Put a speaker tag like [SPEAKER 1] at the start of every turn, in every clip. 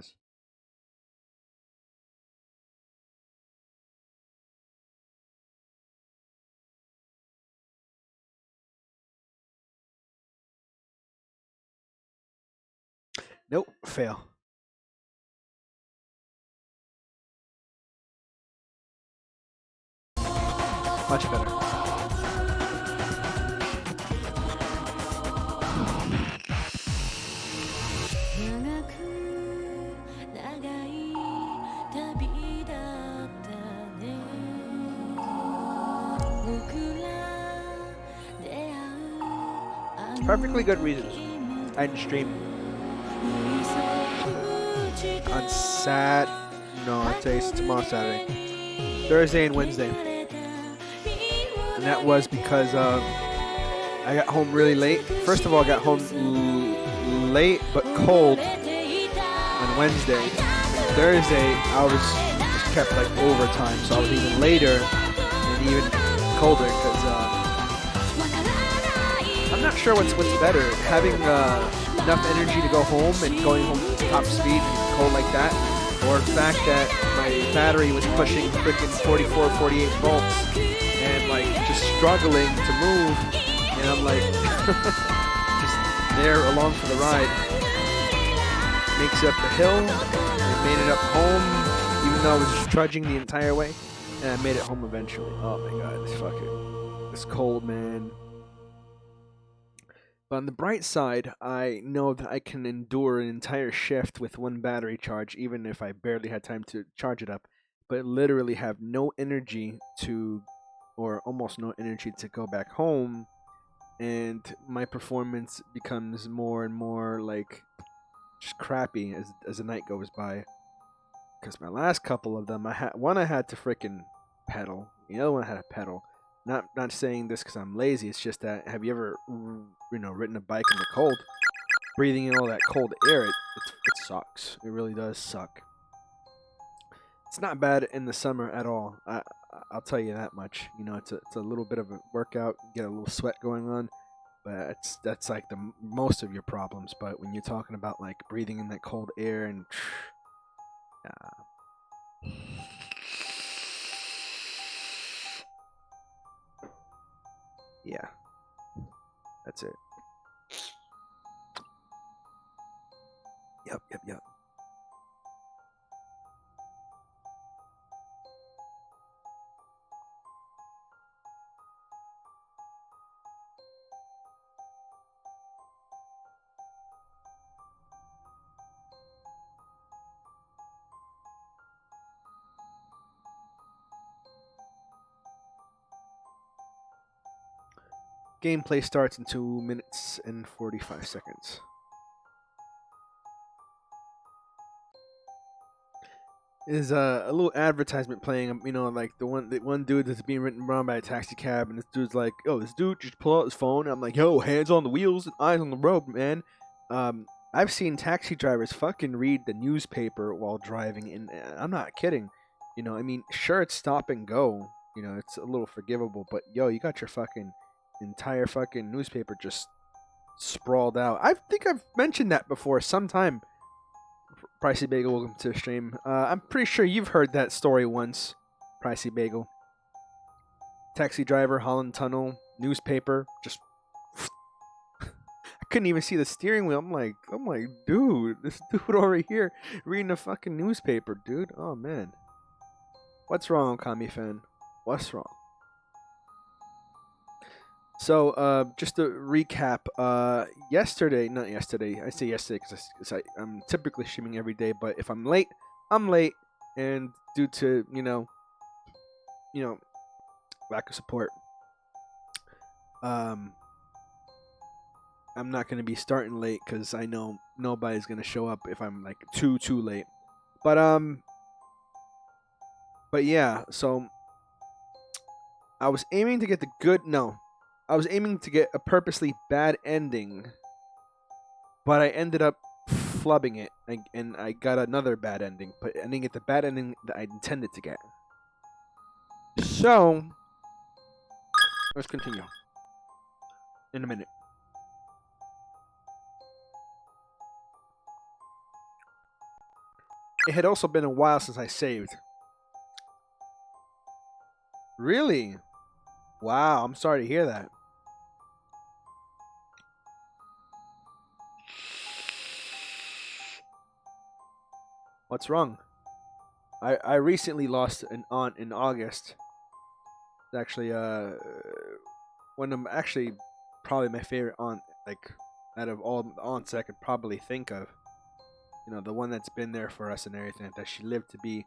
[SPEAKER 1] has. Nope, fail. Much better. Perfectly good reasons. I didn't stream on No, today's tomorrow Saturday, Thursday and Wednesday, and that was because I got home really late. First of all, I got home late but cold on Wednesday. Thursday, I was just kept like overtime, so I was even later and even colder because I'm not sure what's better, having enough energy to go home and going home top speed and cold like that, or the fact that my battery was pushing freaking 44, 48 volts and like just struggling to move, and I'm like just there along for the ride. Makes it up the hill, I made it up home, even though I was trudging the entire way, and I made it home eventually. Oh my god, this cold, man. But on the bright side, I know that I can endure an entire shift with one battery charge, even if I barely had time to charge it up, but literally have no energy to, or almost no energy to go back home, and my performance becomes more and more like just crappy as the night goes by. Because my last couple of them, I had to freaking pedal, the other one I had to pedal. Not saying this because I'm lazy. It's just that have you ever ridden a bike in the cold, breathing in all that cold air? It sucks. It really does suck. It's not bad in the summer at all. I'll tell you that much. It's a little bit of a workout, get a little sweat going on, but that's like the most of your problems. But when you're talking about like breathing in that cold air and yeah, that's it. Yep, yep, yep. Gameplay starts in 2 minutes and 45 seconds. Is a little advertisement playing, like the one dude that's being written around by a taxi cab, and this dude's like, "Oh, this dude just pull out his phone." And I'm like, "Yo, hands on the wheels and eyes on the road, man." I've seen taxi drivers fucking read the newspaper while driving, and I'm not kidding. Sure, it's stop and go. It's a little forgivable, but yo, you got your fucking entire fucking newspaper just sprawled out. I think I've mentioned that before sometime. Pricey Bagel, welcome to the stream. I'm pretty sure you've heard that story once, Pricey Bagel. Taxi driver, Holland Tunnel, newspaper, just I couldn't even see the steering wheel. I'm like, dude, this dude over here reading a fucking newspaper, dude. Oh man, what's wrong, Kami fan? What's wrong? So, just to recap, yesterday, not yesterday, I say yesterday because I'm typically streaming every day, but if I'm late, I'm late, and due to, you know, lack of support, um, I'm not going to be starting late because I know nobody's going to show up if I'm like too late. But, but yeah, so I was aiming to get the good, no, I was aiming to get a purposely bad ending, but I ended up flubbing it, and I got another bad ending, but I didn't get the bad ending that I intended to get. So let's continue in a minute. it had also been a while since I saved. Really? Wow, I'm sorry to hear that. What's wrong? I recently lost an aunt in August. It's actually one of actually probably my favorite aunt, like out of all the aunts I could probably think of. You know, the one that's been there for us and everything. That she lived to be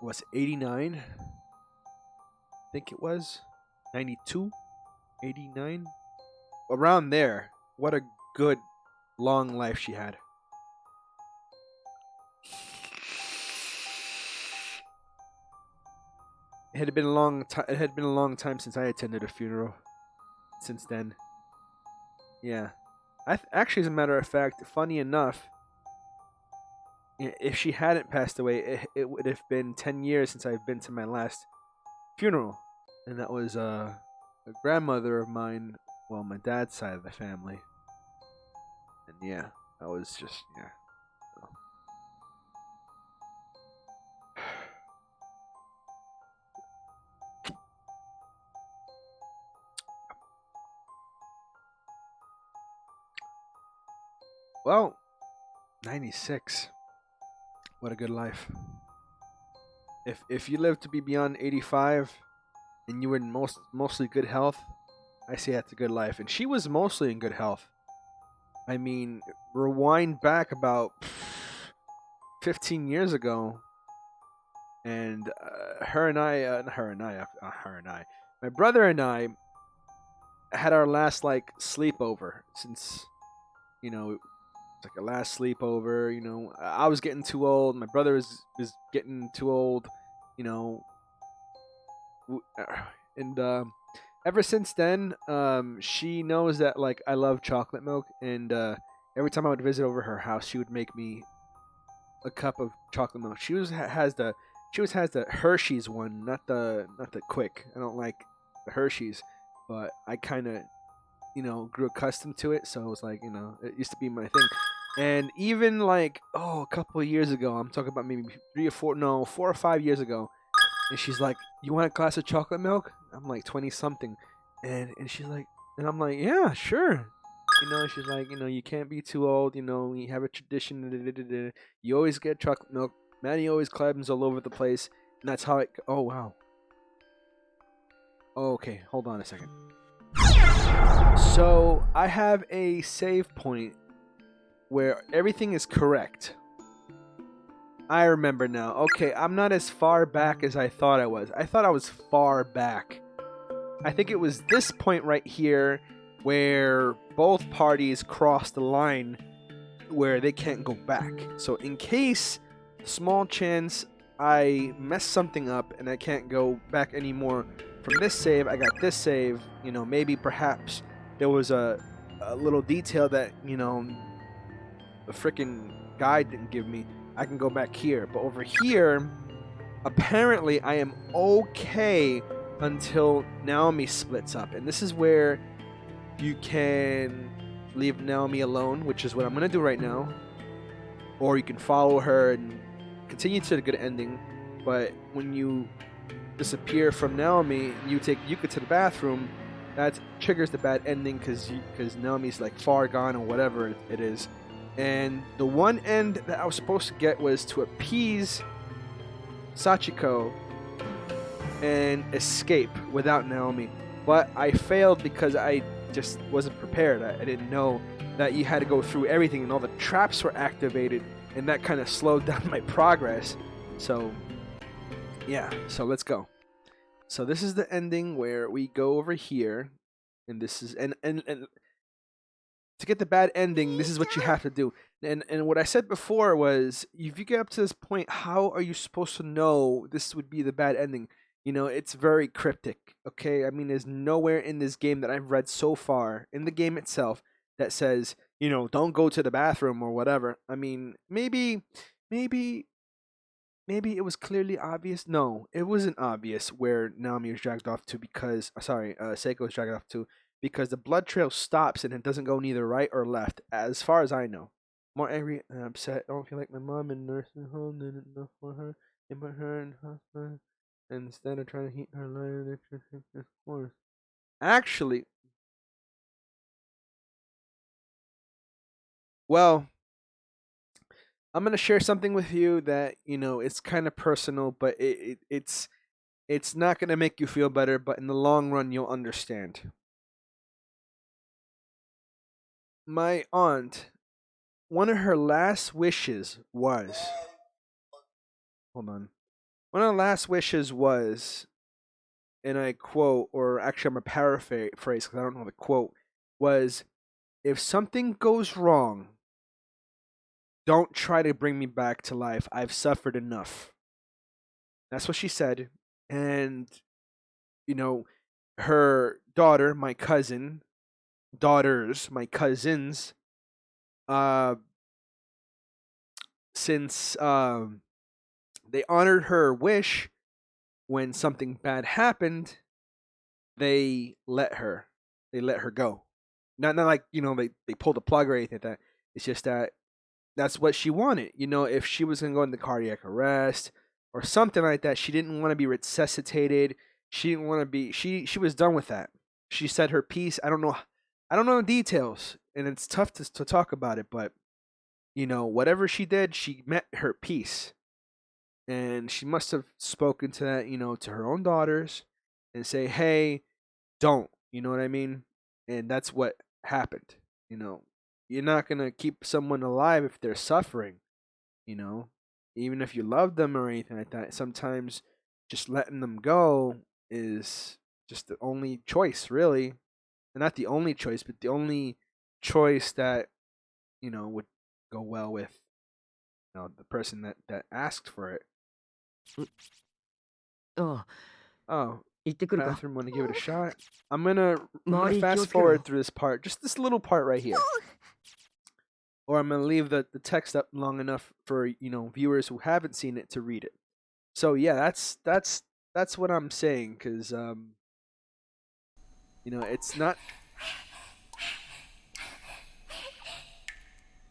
[SPEAKER 1] was 89. I think it was 92, 89, around there. What a good long life she had. It had been a long time. It had been a long time since I attended a funeral. Since then, yeah. Actually, as a matter of fact, funny enough, if she hadn't passed away, it would have been 10 years since I've been to my last funeral, and that was a grandmother of mine. Well, my dad's side of the family, and yeah, I was just yeah. So. Well, 96. What a good life. If you live to be beyond 85 and you were in mostly good health, I say that's a good life. And she was mostly in good health. I mean, rewind back about 15 years ago, and her and I, my brother and I had our last like sleepover since you know it's like a last sleepover. You know, I was getting too old. My brother was getting too old. You know, and ever since then, she knows that like I love chocolate milk, and every time I would visit over her house, she would make me a cup of chocolate milk. She always has the Hershey's one, not the quick. I don't like the Hershey's, but I kind of grew accustomed to it, so it was like it used to be my thing. And even like a couple of years ago, I'm talking about maybe 3 or 4, no, 4 or 5 years ago, and she's like, "You want a glass of chocolate milk?" I'm like 20 something, and she's like, and I'm like, "Yeah, sure." She's like, you can't be too old. We have a tradition. Da, da, da, da, da. You always get chocolate milk. Manny always climbs all over the place, and that's how it. Oh wow. Oh, okay, hold on a second. So I have a save point where everything is correct. I remember now. Okay, I'm not as far back as I thought I was. I thought I was far back. I think it was this point right here where both parties cross the line where they can't go back. So in case small chance I mess something up and I can't go back anymore from this save, I got this save, maybe perhaps there was a little detail that, the freaking guide didn't give me. I can go back here. But over here, apparently I am okay until Naomi splits up. And this is where you can leave Naomi alone, which is what I'm going to do right now. Or you can follow her and continue to the good ending. But when you disappear from Naomi, you take Yuka to the bathroom, that triggers the bad ending because Naomi's like far gone or whatever it is. And the one end that I was supposed to get was to appease Sachiko and escape without Naomi. But I failed because I just wasn't prepared. I didn't know that you had to go through everything and all the traps were activated, and that kind of slowed down my progress. So, yeah, so let's go. So this is the ending where we go over here, and this is and to get the bad ending, this is what you have to do. And what I said before was, if you get up to this point, how are you supposed to know this would be the bad ending? It's very cryptic. Okay, I mean, there's nowhere in this game that I've read so far in the game itself that says, don't go to the bathroom or whatever. I mean, maybe, maybe it was clearly obvious. No, it wasn't obvious where Naomi was dragged off to because, sorry, Seiko was dragged off to because the blood trail stops and it doesn't go neither right or left, as far as I know. more angry and upset. I don't feel like my mom in nursing home did enough for her. They put her in hospital and instead of trying to heat her life, they try to take this course. Actually, well, I'm gonna share something with you that it's kind of personal, but it's not gonna make you feel better, but in the long run, you'll understand. My aunt, one of her last wishes was, hold on, one of the last wishes was, and I quote, or actually I'm a paraphrase because I don't know the quote, was, if something goes wrong, don't try to bring me back to life. I've suffered enough. That's what she said. And, you know, her daughter, my cousin, daughters, my cousins, uh, since they honored her wish when something bad happened, they let her. They let her go. Not like, they pulled the plug or anything like that. It's just that that's what she wanted. If she was gonna go into cardiac arrest or something like that, she didn't want to be resuscitated. She didn't want to be. She was done with that. She said her piece. I don't know the details, and it's tough to talk about it. But whatever she did, she met her piece, and she must have spoken to that, to her own daughters, and say, "Hey, don't." You know what I mean? And that's what happened. You know, you're not gonna keep someone alive if they're suffering, you know, even if you love them or anything like that. Sometimes just letting them go is just the only choice, really. And not the only choice, but the only choice that, would go well with, the person that asked for it.
[SPEAKER 2] ああ、
[SPEAKER 1] Oh,
[SPEAKER 2] 行ってくるか。
[SPEAKER 1] bathroom, want to give it a shot? I'm gonna
[SPEAKER 2] 周り気を
[SPEAKER 1] fast
[SPEAKER 2] つけろ
[SPEAKER 1] forward
[SPEAKER 2] よ。
[SPEAKER 1] through this part, just this little part right here. Or I'm gonna leave the text up long enough for viewers who haven't seen it to read it. So yeah, that's what I'm saying, because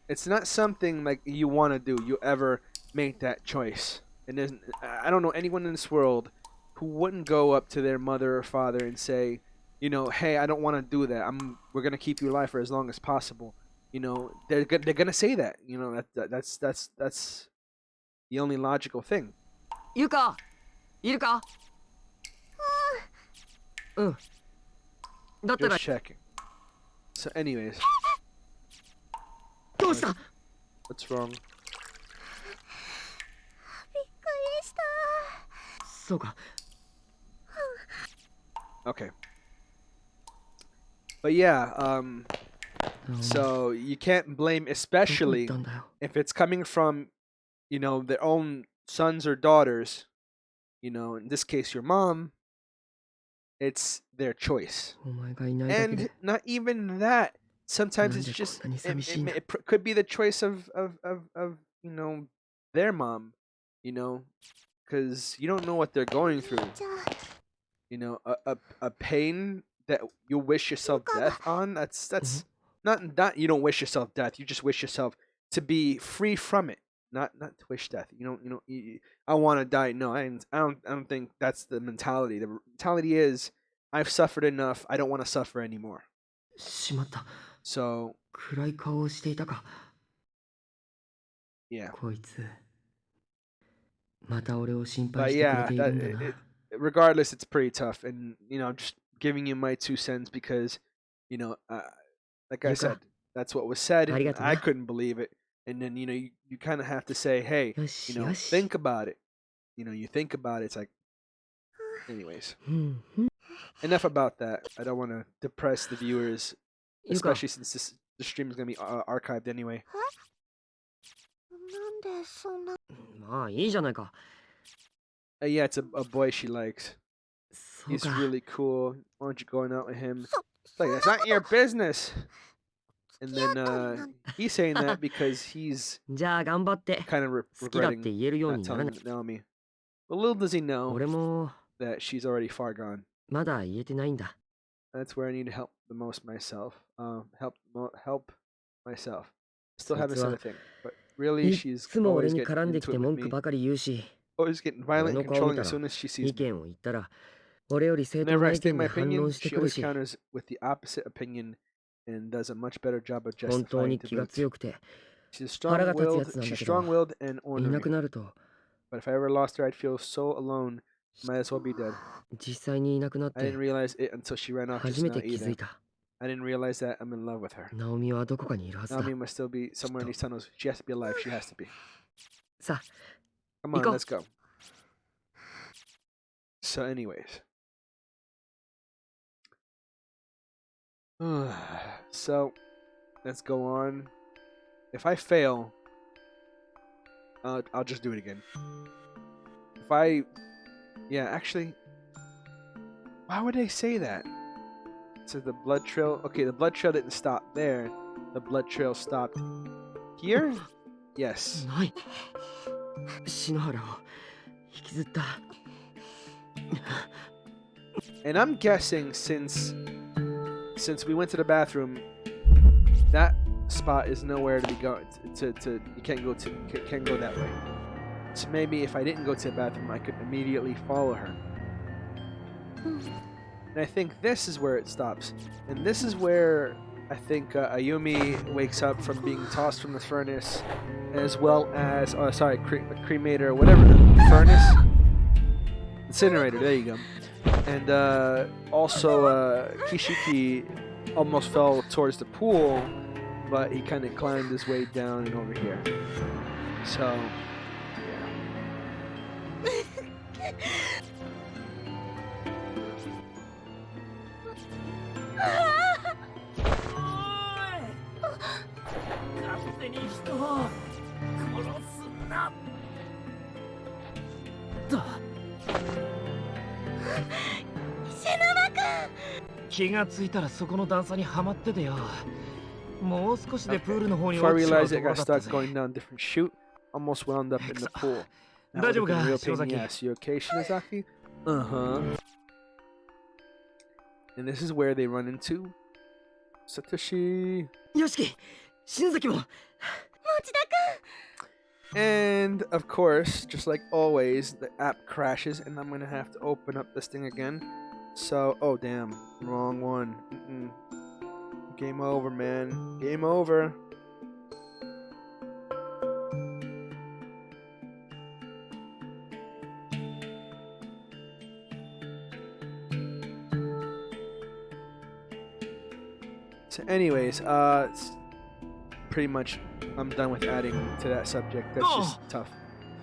[SPEAKER 1] it's not something like you want to do. You ever make that choice? And I don't know anyone in this world who wouldn't go up to their mother or father and say, hey, I don't want to do that. We're gonna keep you alive for as long as possible. They're gonna say that. That's the only logical thing.
[SPEAKER 2] ゆか、いるか。うん。だったら
[SPEAKER 1] Just checking. So, anyways,
[SPEAKER 2] どうし
[SPEAKER 1] what
[SPEAKER 2] た。
[SPEAKER 1] what's wrong?
[SPEAKER 3] びっくりした。
[SPEAKER 2] そうか。
[SPEAKER 1] Okay, but yeah,
[SPEAKER 2] ど
[SPEAKER 1] so you can't blame,
[SPEAKER 2] こ行っ
[SPEAKER 1] especially
[SPEAKER 2] たんだよ。
[SPEAKER 1] if it's coming from their own sons or daughters. In this case, your mom. It's their choice,
[SPEAKER 2] お前がいないだけ
[SPEAKER 1] and
[SPEAKER 2] で
[SPEAKER 1] not even that.
[SPEAKER 2] な
[SPEAKER 1] Sometimes
[SPEAKER 2] ん
[SPEAKER 1] it's
[SPEAKER 2] でこん
[SPEAKER 1] just
[SPEAKER 2] なに
[SPEAKER 1] it
[SPEAKER 2] 寂
[SPEAKER 1] it,
[SPEAKER 2] しいんだ。
[SPEAKER 1] it could be the choice of their mom. Because you don't know what they're
[SPEAKER 3] お
[SPEAKER 1] going
[SPEAKER 3] 兄
[SPEAKER 1] through.
[SPEAKER 3] ちゃん、
[SPEAKER 1] A pain that you wish
[SPEAKER 3] ゆ
[SPEAKER 1] yourself
[SPEAKER 3] かが
[SPEAKER 1] death on. That's
[SPEAKER 2] うん
[SPEAKER 1] not you don't wish yourself death. You just wish yourself to be free from it. Not to wish death. I want to die. No, I don't think that's the mentality. The mentality is, I've suffered enough. I don't want to suffer anymore.
[SPEAKER 2] しまった。
[SPEAKER 1] So
[SPEAKER 2] 暗い顔をしていたか。
[SPEAKER 1] yeah,
[SPEAKER 2] こいつまた俺を心配
[SPEAKER 1] but
[SPEAKER 2] してくれ
[SPEAKER 1] yeah,
[SPEAKER 2] てい
[SPEAKER 1] that
[SPEAKER 2] るんだな。
[SPEAKER 1] regardless, it's pretty tough, and just giving you my 2 cents because, like I
[SPEAKER 2] ゆか、
[SPEAKER 1] said, that's what was said,
[SPEAKER 2] あり
[SPEAKER 1] and
[SPEAKER 2] がと
[SPEAKER 1] I
[SPEAKER 2] な。
[SPEAKER 1] couldn't believe it. And then you kind of have to say, hey,
[SPEAKER 2] よしよし。
[SPEAKER 1] think about it. You think about it. It's like, anyways,
[SPEAKER 2] うんうん。
[SPEAKER 1] enough about that. I don't want to depress the viewers,
[SPEAKER 2] ゆか、
[SPEAKER 1] especially since the stream is gonna be archived anyway.
[SPEAKER 3] なんでそんな。
[SPEAKER 2] まあいいじゃないか。
[SPEAKER 1] Yeah, it's a boy she likes.
[SPEAKER 2] そう
[SPEAKER 1] He's
[SPEAKER 2] か。
[SPEAKER 1] really cool. Why aren't you going out with him?
[SPEAKER 3] そ
[SPEAKER 1] It's like,
[SPEAKER 3] ん
[SPEAKER 1] that's
[SPEAKER 3] な
[SPEAKER 1] not
[SPEAKER 3] こ
[SPEAKER 1] your
[SPEAKER 3] と
[SPEAKER 1] business. And
[SPEAKER 3] 付き合
[SPEAKER 1] then
[SPEAKER 3] ったりなんて。
[SPEAKER 1] he's saying that because he's
[SPEAKER 2] じゃあ頑張って
[SPEAKER 1] kind of
[SPEAKER 2] 好きだって
[SPEAKER 1] regretting
[SPEAKER 2] 言えるよう
[SPEAKER 1] not
[SPEAKER 2] にならな
[SPEAKER 1] telling
[SPEAKER 2] い。
[SPEAKER 1] Naomi. But little does he know
[SPEAKER 2] 俺も
[SPEAKER 1] that she's already far gone.
[SPEAKER 2] まだ言えてないんだ。
[SPEAKER 1] That's where I need help the most myself. Help myself. Still
[SPEAKER 2] そい
[SPEAKER 1] have
[SPEAKER 2] つ
[SPEAKER 1] this
[SPEAKER 2] は
[SPEAKER 1] other thing, but really
[SPEAKER 2] いっ
[SPEAKER 1] she's
[SPEAKER 2] つも俺
[SPEAKER 1] always
[SPEAKER 2] に
[SPEAKER 1] getting
[SPEAKER 2] 絡んでき
[SPEAKER 1] into
[SPEAKER 2] て
[SPEAKER 1] it with
[SPEAKER 2] 文句
[SPEAKER 1] me.
[SPEAKER 2] ばかり言うし、
[SPEAKER 1] Always getting
[SPEAKER 2] 俺
[SPEAKER 1] violent and
[SPEAKER 2] の顔見
[SPEAKER 1] controlling
[SPEAKER 2] た
[SPEAKER 1] as
[SPEAKER 2] ら
[SPEAKER 1] soon as she sees
[SPEAKER 2] 意
[SPEAKER 1] me.
[SPEAKER 2] 見を言ったら俺より正当
[SPEAKER 1] Whenever
[SPEAKER 2] な
[SPEAKER 1] I
[SPEAKER 2] 意
[SPEAKER 1] state
[SPEAKER 2] 見
[SPEAKER 1] my
[SPEAKER 2] で反
[SPEAKER 1] opinion,
[SPEAKER 2] 論して
[SPEAKER 1] she
[SPEAKER 2] くる
[SPEAKER 1] always
[SPEAKER 2] し、
[SPEAKER 1] counters with the opposite opinion and does a much better job of
[SPEAKER 2] 本当
[SPEAKER 1] justifying
[SPEAKER 2] に
[SPEAKER 1] to
[SPEAKER 2] 気が
[SPEAKER 1] boot.
[SPEAKER 2] 強くて
[SPEAKER 1] She's
[SPEAKER 2] 腹が立つや
[SPEAKER 1] strong-willed.
[SPEAKER 2] つなんだ
[SPEAKER 1] She's
[SPEAKER 2] けど、
[SPEAKER 1] strong-willed and
[SPEAKER 2] いなく
[SPEAKER 1] ornery.
[SPEAKER 2] なると
[SPEAKER 1] But if I ever lost her, I'd feel so alone. Might as well be dead.
[SPEAKER 2] 実際にいなくなっ
[SPEAKER 1] I
[SPEAKER 2] て
[SPEAKER 1] didn't realize it until she ran off
[SPEAKER 2] 初
[SPEAKER 1] just
[SPEAKER 2] め
[SPEAKER 1] now
[SPEAKER 2] て気づ
[SPEAKER 1] either.
[SPEAKER 2] いた。
[SPEAKER 1] I didn't realize that I'm in love with her.
[SPEAKER 2] ナオミはどこかにいるはずだ。
[SPEAKER 1] Naomi must still be somewhere in these tunnels. She has to be alive. She has to be.
[SPEAKER 2] さあ、
[SPEAKER 1] Come on,
[SPEAKER 2] Nico.
[SPEAKER 1] let's go. So, anyways. So, let's go on. If I fail, I'll just do it again. If I... Yeah, actually... Why would they say that? So the blood trail... Okay, the blood trail didn't stop there. The blood trail stopped here? Yes.
[SPEAKER 2] ない。篠原を引きずった。
[SPEAKER 1] And I'm guessing since we went to the bathroom, that spot is nowhere to be going. You can't go that way. So maybe if I didn't go to the bathroom, I could immediately follow her. And I think this is where it stops. And this is where I think Ayumi wakes up from being tossed from the furnace, as well as cremator or whatever the furnace, incinerator. There you go. And also Kishiki almost fell towards the pool, but he kind of climbed his way down and over here. So, yeah.
[SPEAKER 2] 勝手に人を殺すな。気がついたらそこの段差にはまっててよ。もう少しでプールの方に
[SPEAKER 1] Before I
[SPEAKER 2] 落ちちまう
[SPEAKER 1] realized
[SPEAKER 2] と
[SPEAKER 1] it
[SPEAKER 2] ころ
[SPEAKER 1] got
[SPEAKER 2] だった
[SPEAKER 1] stuck
[SPEAKER 2] ぜ。
[SPEAKER 1] going down a different chute, almost wound up in the pool. That would have been a
[SPEAKER 2] 大丈夫か、
[SPEAKER 1] real pain in
[SPEAKER 2] 篠
[SPEAKER 1] the
[SPEAKER 2] 崎。
[SPEAKER 1] ass. You okay, Shinozaki? Uh-huh. And this is where they run into Satoshi.
[SPEAKER 2] よしき、篠崎も。
[SPEAKER 1] And of course, just like always, the app crashes and I'm gonna have to open up this thing again. So, oh damn, wrong one. Game over, man. Game over. So anyways, it's pretty much I'm done with adding to that subject. That's just tough.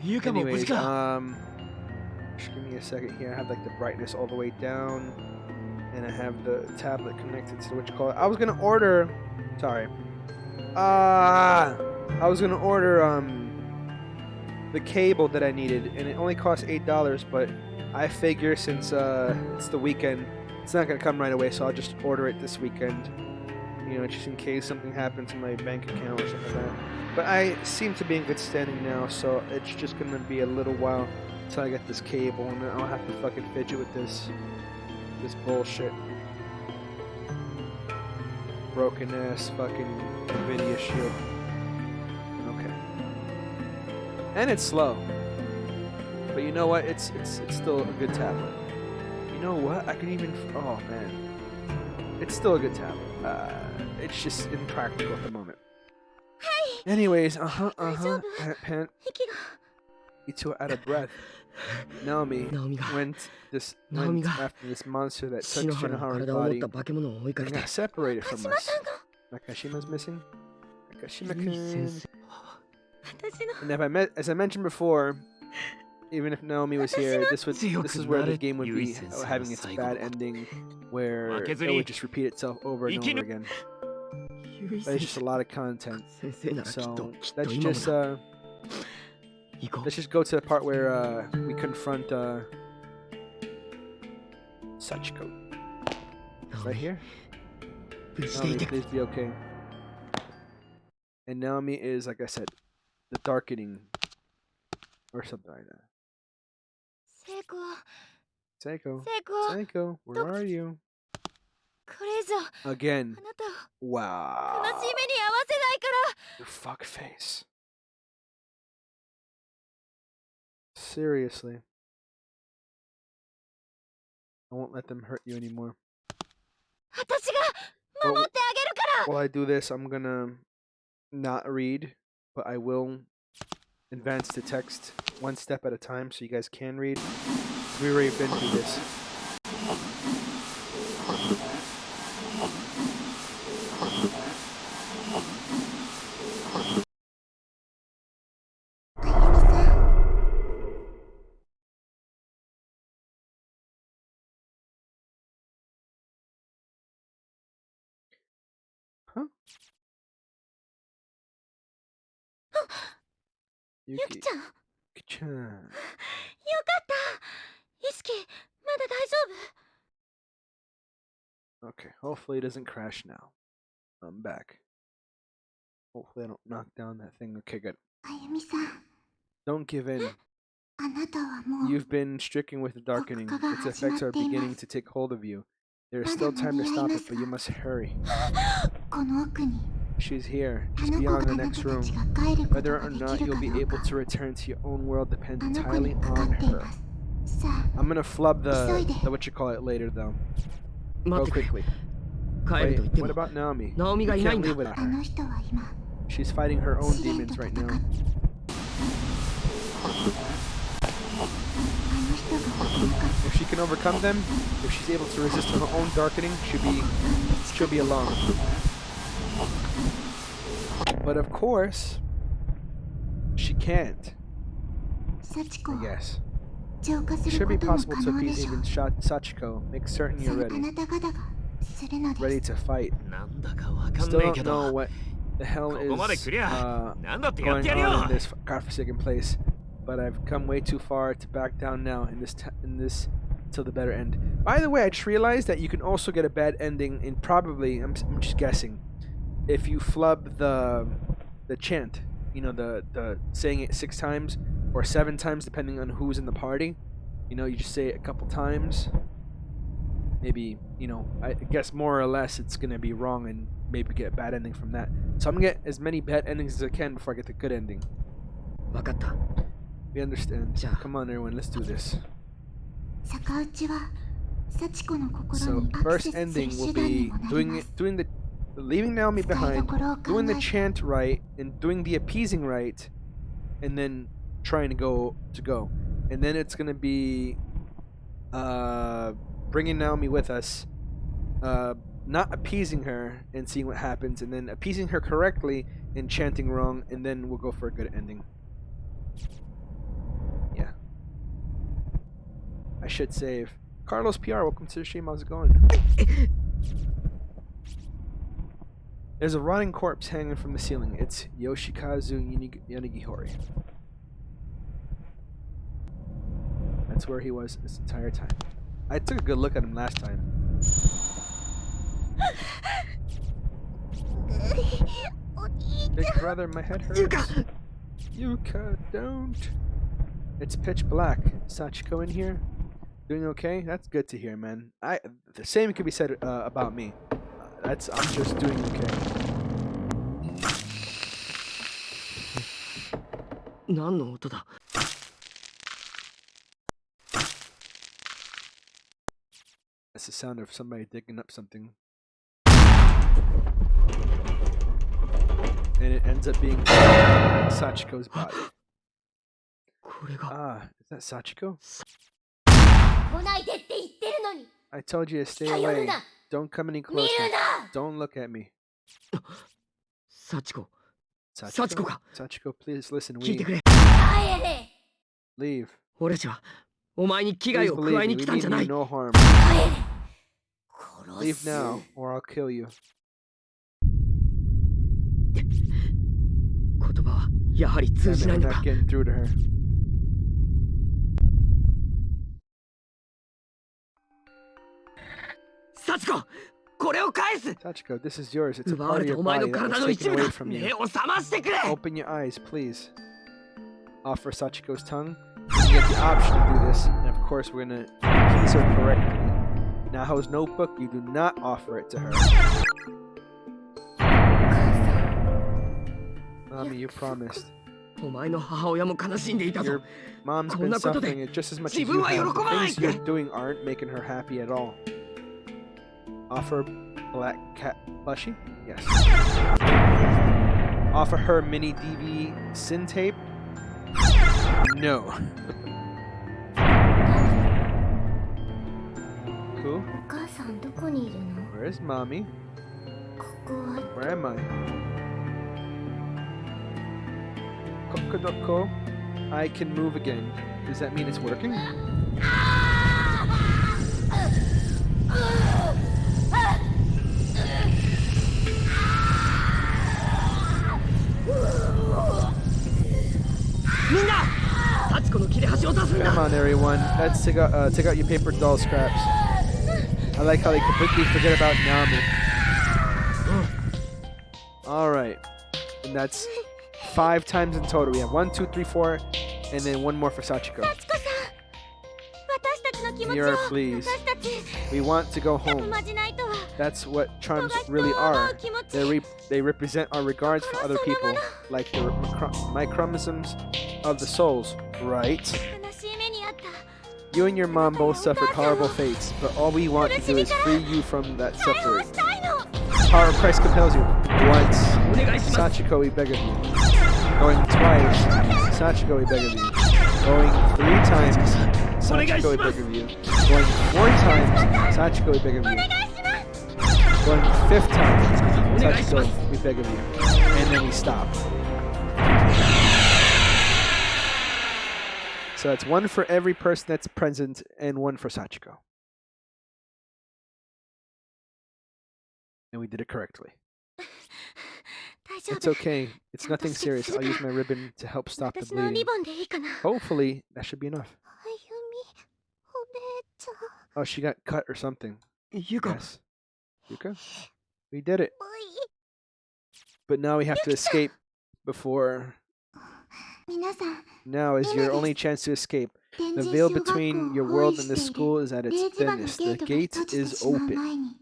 [SPEAKER 2] ゆうかも無事
[SPEAKER 1] Anyways,
[SPEAKER 2] か。
[SPEAKER 1] just give me a second here. I have like the brightness all the way down, and I have the tablet connected to what you call it. I was gonna order. Sorry. I was gonna order the cable that I needed, and it only cost $8. But I figure since it's the weekend, it's not gonna come right away, so I'll just order it this weekend. You know, just in case something happens to my bank account or something like that. But I seem to be in good standing now, so it's just gonna be a little while until I get this cable, and then I'll have to fucking fidget with this bullshit. Broken ass fucking Nvidia shit. Okay. And it's slow. But you know what? It's still a good tablet. You know what? I can even oh man. It's still a good tablet. It's just impractical at the moment. Anyways, Pant, you two are out of breath. Naomi went after this monster that took
[SPEAKER 2] 篠原の
[SPEAKER 1] Shinohara's
[SPEAKER 2] 体を持っ
[SPEAKER 1] body
[SPEAKER 2] た化け物を追いかけ
[SPEAKER 1] and
[SPEAKER 2] て。
[SPEAKER 1] got separated from us. Nakashima's missing. Nakashima-kun.
[SPEAKER 3] 私の
[SPEAKER 1] And as I mentioned before, even if Naomi was here, this is where the game would be having its bad ending, where it would just repeat itself over and over again. But it's just a lot of content.
[SPEAKER 2] 先生ならきっと
[SPEAKER 1] So
[SPEAKER 2] きっと
[SPEAKER 1] let's
[SPEAKER 2] 今も
[SPEAKER 1] just
[SPEAKER 2] だ。行こう。
[SPEAKER 1] let's just go to the part where we confront Sachiko. Right here.
[SPEAKER 2] 無事でい
[SPEAKER 1] Naomi,
[SPEAKER 2] てくれ。
[SPEAKER 1] please be okay. And Naomi is, like I said, the darkening or something like that.
[SPEAKER 3] 聖子
[SPEAKER 1] Seiko,
[SPEAKER 3] 聖子
[SPEAKER 1] Seiko, where are you?
[SPEAKER 3] これ以上
[SPEAKER 1] Again.
[SPEAKER 3] あなたを
[SPEAKER 1] Wow.
[SPEAKER 3] 悲しい目に遭わせないから
[SPEAKER 1] You fuck face. Seriously. I won't let them hurt you anymore.
[SPEAKER 3] 私が守ってあげるから
[SPEAKER 1] While I do this, I'm gonna not read, but I will advance the text one step at a time so you guys can read. We've already been through this. Huh? Yuki.
[SPEAKER 3] ゆきちゃんよかっ
[SPEAKER 1] Chan.
[SPEAKER 3] た意識まだ大丈
[SPEAKER 1] Okay, hopefully it doesn't crash now. I'm back. Hopefully I don't knock down that thing. Okay, good.
[SPEAKER 3] 夫あゆみさん
[SPEAKER 1] Don't give in.
[SPEAKER 3] あなたはもう
[SPEAKER 1] You've been stricken with the darkening. Its effects are beginning to take hold of you. There is still time to stop it, but you must hurry.
[SPEAKER 3] この奥に
[SPEAKER 1] She's here,
[SPEAKER 3] あ
[SPEAKER 1] just
[SPEAKER 3] の子
[SPEAKER 1] beyond
[SPEAKER 3] が
[SPEAKER 1] the
[SPEAKER 3] あな
[SPEAKER 1] next
[SPEAKER 3] たた
[SPEAKER 1] room.
[SPEAKER 3] ちが帰ること
[SPEAKER 1] Whether
[SPEAKER 3] が
[SPEAKER 1] or
[SPEAKER 3] でき
[SPEAKER 1] not
[SPEAKER 3] る
[SPEAKER 1] you'll
[SPEAKER 3] か
[SPEAKER 1] be
[SPEAKER 3] どう
[SPEAKER 1] able
[SPEAKER 3] か
[SPEAKER 1] to return to your own world
[SPEAKER 3] あ
[SPEAKER 1] depends
[SPEAKER 3] の子
[SPEAKER 1] entirely
[SPEAKER 3] にかか
[SPEAKER 1] on
[SPEAKER 3] ってい
[SPEAKER 1] her.
[SPEAKER 3] ますさあ
[SPEAKER 1] I'm gonna flub
[SPEAKER 3] 急いで。
[SPEAKER 1] the what you call it later though.
[SPEAKER 2] 待
[SPEAKER 1] Go
[SPEAKER 2] ってくれ
[SPEAKER 1] quickly.
[SPEAKER 2] 帰る
[SPEAKER 1] Wait,
[SPEAKER 2] と言って
[SPEAKER 1] what
[SPEAKER 2] も
[SPEAKER 1] about Naomi?
[SPEAKER 2] ナオミ
[SPEAKER 1] You
[SPEAKER 2] がいない
[SPEAKER 1] can't
[SPEAKER 2] んだ
[SPEAKER 1] leave without
[SPEAKER 3] あ
[SPEAKER 1] her.
[SPEAKER 3] の人は今
[SPEAKER 1] She's fighting her own
[SPEAKER 3] 試練
[SPEAKER 1] demons
[SPEAKER 3] と
[SPEAKER 1] right
[SPEAKER 3] 戦っ
[SPEAKER 1] now.
[SPEAKER 3] あの人が本格
[SPEAKER 1] If she can overcome them, if she's able to resist her own darkening, she'll be alone. But of course, she can't,
[SPEAKER 3] 幸子
[SPEAKER 1] I
[SPEAKER 3] を
[SPEAKER 1] guess.
[SPEAKER 3] 浄化す
[SPEAKER 1] It
[SPEAKER 3] る
[SPEAKER 1] should
[SPEAKER 3] こ
[SPEAKER 1] be
[SPEAKER 3] とも
[SPEAKER 1] possible
[SPEAKER 3] 可
[SPEAKER 1] to
[SPEAKER 3] 能で
[SPEAKER 1] appease
[SPEAKER 3] しょ
[SPEAKER 1] even Sachiko. Make certain
[SPEAKER 3] そ
[SPEAKER 1] you're
[SPEAKER 3] れあ
[SPEAKER 1] ready.
[SPEAKER 3] なた方がするので
[SPEAKER 1] Ready
[SPEAKER 3] す
[SPEAKER 1] to fight.
[SPEAKER 2] なんだかわかん
[SPEAKER 1] Still
[SPEAKER 2] ねえ
[SPEAKER 1] don't
[SPEAKER 2] け
[SPEAKER 1] know
[SPEAKER 2] ど
[SPEAKER 1] what the hell
[SPEAKER 2] ここまで
[SPEAKER 1] is
[SPEAKER 2] 来りゃなんだってやって
[SPEAKER 1] going
[SPEAKER 2] やるよ
[SPEAKER 1] on in this godforsaken place. But I've come way too far to back down now in this till the better end. By the way, I just realized that you can also get a bad ending in probably, I'm just guessing, if you flub the chant, you know, the saying it 6 times or 7 times depending on who's in the party. You know, you just say it a couple times. Maybe, you know, I guess more or less it's gonna be wrong and maybe get a bad ending from that. So I'm gonna get as many bad endings as I can before I get the good ending.
[SPEAKER 2] わかった
[SPEAKER 1] We understand.
[SPEAKER 2] Ja.
[SPEAKER 1] Come on, everyone, let's do this.
[SPEAKER 3] 逆打ちは幸子の心
[SPEAKER 1] So
[SPEAKER 3] にアク
[SPEAKER 1] first
[SPEAKER 3] セスする
[SPEAKER 1] ending
[SPEAKER 3] 手
[SPEAKER 1] will
[SPEAKER 3] 段に
[SPEAKER 1] be
[SPEAKER 3] もなり
[SPEAKER 1] doing
[SPEAKER 3] ま
[SPEAKER 1] it,
[SPEAKER 3] す
[SPEAKER 1] doing the leaving Naomi
[SPEAKER 3] 使い
[SPEAKER 1] behind,
[SPEAKER 3] どころを考
[SPEAKER 1] doing the
[SPEAKER 3] えて
[SPEAKER 1] chant right, and doing the appeasing right, and then trying to go. And then it's gonna be bringing Naomi with us, not appeasing her and seeing what happens, and then appeasing her correctly and chanting wrong, and then we'll go for a good ending. Yeah. I should save. Carlos PR, welcome to the stream. How's it going? There's a rotting corpse hanging from the ceiling. It's Yoshikazu Yanagihori. That's where he was this entire time. I took a good look at him last time. Big brother, my head hurts. Yuka, don't. It's pitch black. Sachiko in here? Doing okay? That's good to hear, man. The same could be said about me. I'm just doing okay.
[SPEAKER 2] 何の音だ
[SPEAKER 1] That's the sound of somebody digging up something. And it ends up being Sachiko's body.
[SPEAKER 2] これが
[SPEAKER 1] Ah, is that Sachiko?
[SPEAKER 3] 来ないでって言ってるのに
[SPEAKER 1] I told you to stay
[SPEAKER 3] 近寄る
[SPEAKER 1] away.
[SPEAKER 3] な
[SPEAKER 1] Don't come any
[SPEAKER 3] 見
[SPEAKER 1] closer.
[SPEAKER 3] るな
[SPEAKER 1] Don't look at me.
[SPEAKER 2] 幸子
[SPEAKER 1] Sachiko?
[SPEAKER 2] Sachiko か
[SPEAKER 1] Sachiko, please listen.
[SPEAKER 2] 聞いてく
[SPEAKER 1] We
[SPEAKER 2] れ
[SPEAKER 3] 帰れ
[SPEAKER 1] leave.
[SPEAKER 2] 俺たちはお前に危害
[SPEAKER 1] Please
[SPEAKER 2] を加
[SPEAKER 1] believe
[SPEAKER 2] え
[SPEAKER 1] me.
[SPEAKER 2] に
[SPEAKER 1] We
[SPEAKER 2] 来たん
[SPEAKER 1] mean
[SPEAKER 2] じゃな
[SPEAKER 1] you
[SPEAKER 2] い
[SPEAKER 1] no harm.
[SPEAKER 3] 帰れ
[SPEAKER 1] Leave
[SPEAKER 3] 殺す
[SPEAKER 1] now, or I'll kill you.
[SPEAKER 2] 言葉はやはり通
[SPEAKER 1] Damn
[SPEAKER 2] じ
[SPEAKER 1] it,
[SPEAKER 2] ない
[SPEAKER 1] we're
[SPEAKER 2] の
[SPEAKER 1] not
[SPEAKER 2] か
[SPEAKER 1] getting through to her.
[SPEAKER 2] 幸子これを返す
[SPEAKER 1] Sachiko, this is yours. It's a
[SPEAKER 2] 奪わ
[SPEAKER 1] part
[SPEAKER 2] れ
[SPEAKER 1] of
[SPEAKER 2] た
[SPEAKER 1] your
[SPEAKER 2] お前の
[SPEAKER 1] body that
[SPEAKER 2] 体の
[SPEAKER 1] was
[SPEAKER 2] 一
[SPEAKER 1] taken
[SPEAKER 2] 部
[SPEAKER 1] away
[SPEAKER 2] だ
[SPEAKER 1] from
[SPEAKER 2] 目
[SPEAKER 1] you.
[SPEAKER 2] を覚ましてくれ
[SPEAKER 1] Open your eyes, please. Offer Sachiko's tongue. You get the option to do this, and of course, we're gonna appease her correctly. Naho's notebook, you do not offer it to her.
[SPEAKER 3] 母さん
[SPEAKER 1] Mommy, you promised.
[SPEAKER 2] お前の母親も悲しんでいたぞ
[SPEAKER 1] Your mom's
[SPEAKER 2] こん
[SPEAKER 1] been
[SPEAKER 2] なことで
[SPEAKER 1] suffering it just as much as
[SPEAKER 2] 自分
[SPEAKER 1] you
[SPEAKER 2] は喜
[SPEAKER 1] have.
[SPEAKER 2] ばない
[SPEAKER 1] The things you're doing aren't making her happy at all. Offer black cat plushie? Yes. Offer her mini DV sin tape? No. Cool.
[SPEAKER 3] お母さんどこにいるの
[SPEAKER 1] Where's mommy?
[SPEAKER 3] ここは
[SPEAKER 1] Where am I? Kokodoko, I can move again. Does that mean it's working? Come on, everyone. Let's take out your paper doll scraps. I like how they completely forget about Nami. Alright. And that's 5 times in total. We have 1, 2, 3, 4, and then 1 more for Sachiko.
[SPEAKER 3] 幸子さん私たちの気持ちを
[SPEAKER 1] You're pleased.
[SPEAKER 3] 私たち
[SPEAKER 1] We want to go
[SPEAKER 3] やっぱ
[SPEAKER 1] home.
[SPEAKER 3] まじないとは
[SPEAKER 1] That's what
[SPEAKER 3] 人
[SPEAKER 1] charms
[SPEAKER 3] が人を
[SPEAKER 1] really
[SPEAKER 3] 思
[SPEAKER 1] are.
[SPEAKER 3] う気持ち
[SPEAKER 1] They represent our regards for other people, like the micromisms of the souls. Right.
[SPEAKER 3] 悲しい目にあった
[SPEAKER 1] You and your mom both suffered horrible fates, but all we want to do is free you from that
[SPEAKER 3] 解放
[SPEAKER 1] suffering.
[SPEAKER 3] したいの
[SPEAKER 1] Power of Christ compels you. Once, Sachiko, we beg of you. Going twice, Sachiko, we beg of you. Going 3 times, Sachiko, we beg of you. Going 4 times, Sachiko, we beg of
[SPEAKER 3] お
[SPEAKER 1] you.
[SPEAKER 3] 願いします
[SPEAKER 1] Going 5th time, Sachiko, we beg of you. And then we stop. So that's 1 for every person that's present and 1 for Sachiko. And we did it correctly.
[SPEAKER 3] 大丈
[SPEAKER 1] It's
[SPEAKER 3] 夫
[SPEAKER 1] okay. It's nothing serious. I'll use my ribbon to help stop the
[SPEAKER 3] 私のリ
[SPEAKER 1] bleeding.
[SPEAKER 3] ボンでいいかな
[SPEAKER 1] Hopefully, that should be enough.
[SPEAKER 3] あゆみお姉ちゃん
[SPEAKER 1] Oh, she got cut or something.
[SPEAKER 2] ゆか
[SPEAKER 1] Yes. Yuka? We did it.
[SPEAKER 3] おい
[SPEAKER 1] But now we have to escape before...
[SPEAKER 3] 皆さん
[SPEAKER 1] Now is your only chance to escape.
[SPEAKER 3] 展
[SPEAKER 1] The
[SPEAKER 3] 示
[SPEAKER 1] veil
[SPEAKER 3] 小学校
[SPEAKER 1] between your
[SPEAKER 3] を包囲
[SPEAKER 1] world and
[SPEAKER 3] し
[SPEAKER 1] the
[SPEAKER 3] ている
[SPEAKER 1] school is at
[SPEAKER 3] 0
[SPEAKER 1] its
[SPEAKER 3] 時番の
[SPEAKER 1] thinnest.
[SPEAKER 3] ゲー
[SPEAKER 1] The
[SPEAKER 3] トが
[SPEAKER 1] gate
[SPEAKER 3] 閉じて
[SPEAKER 1] is
[SPEAKER 3] しまう
[SPEAKER 1] open.
[SPEAKER 3] 前に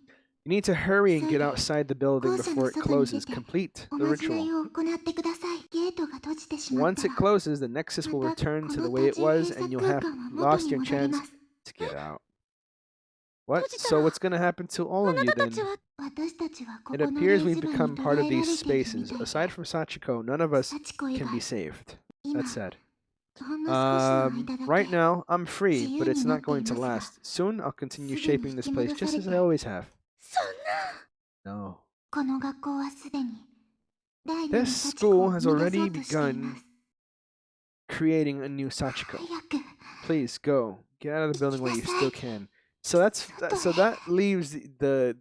[SPEAKER 1] You need to hurry and get outside the building before it closes. Complete
[SPEAKER 3] お
[SPEAKER 1] the
[SPEAKER 3] まじない
[SPEAKER 1] ritual.
[SPEAKER 3] を行ってくださいゲートが閉じてしまっ
[SPEAKER 1] Once
[SPEAKER 3] た
[SPEAKER 1] it
[SPEAKER 3] ら
[SPEAKER 1] closes, the Nexus will
[SPEAKER 3] また
[SPEAKER 1] return
[SPEAKER 3] こ
[SPEAKER 1] to the
[SPEAKER 3] の
[SPEAKER 1] way
[SPEAKER 3] 閉
[SPEAKER 1] it
[SPEAKER 3] じ
[SPEAKER 1] was,
[SPEAKER 3] 閉
[SPEAKER 1] and
[SPEAKER 3] 鎖
[SPEAKER 1] you'll
[SPEAKER 3] 空
[SPEAKER 1] have
[SPEAKER 3] 間は元
[SPEAKER 1] lost
[SPEAKER 3] に
[SPEAKER 1] your
[SPEAKER 3] 戻り
[SPEAKER 1] chance
[SPEAKER 3] ます
[SPEAKER 1] to get out. What?
[SPEAKER 3] What's
[SPEAKER 1] So
[SPEAKER 3] that?
[SPEAKER 1] what's going to happen to all
[SPEAKER 3] あ
[SPEAKER 1] of
[SPEAKER 3] な
[SPEAKER 1] you
[SPEAKER 3] たた
[SPEAKER 1] then?
[SPEAKER 3] ちは私たちはこ
[SPEAKER 1] It
[SPEAKER 3] この
[SPEAKER 1] appears
[SPEAKER 3] 掲
[SPEAKER 1] we've
[SPEAKER 3] 示板
[SPEAKER 1] become
[SPEAKER 3] に
[SPEAKER 1] part
[SPEAKER 3] 捉
[SPEAKER 1] of
[SPEAKER 3] えられ
[SPEAKER 1] these
[SPEAKER 3] ているみ
[SPEAKER 1] spaces.
[SPEAKER 3] たい
[SPEAKER 1] Aside from Sachiko, none of us
[SPEAKER 3] 幸子以
[SPEAKER 1] can
[SPEAKER 3] 外
[SPEAKER 1] be saved.
[SPEAKER 3] 今
[SPEAKER 1] That's sad.
[SPEAKER 3] ほんの少しの間だ
[SPEAKER 1] Right
[SPEAKER 3] け
[SPEAKER 1] now, I'm free, but it's not going to
[SPEAKER 3] 自由になっていますが。
[SPEAKER 1] last. Soon, I'll continue
[SPEAKER 3] すぐに
[SPEAKER 1] shaping this
[SPEAKER 3] 引き
[SPEAKER 1] place
[SPEAKER 3] 戻さ
[SPEAKER 1] just
[SPEAKER 3] れ
[SPEAKER 1] as
[SPEAKER 3] て
[SPEAKER 1] I always have.
[SPEAKER 3] そんな
[SPEAKER 1] No.
[SPEAKER 3] この学校はすでに第二
[SPEAKER 1] This
[SPEAKER 3] の幸子
[SPEAKER 1] school
[SPEAKER 3] を
[SPEAKER 1] has
[SPEAKER 3] 生み出
[SPEAKER 1] already
[SPEAKER 3] そうとしていま
[SPEAKER 1] begun
[SPEAKER 3] す
[SPEAKER 1] creating a new Sachiko.
[SPEAKER 3] 早く
[SPEAKER 1] Please go. Get out of the building while you still can. So that leaves the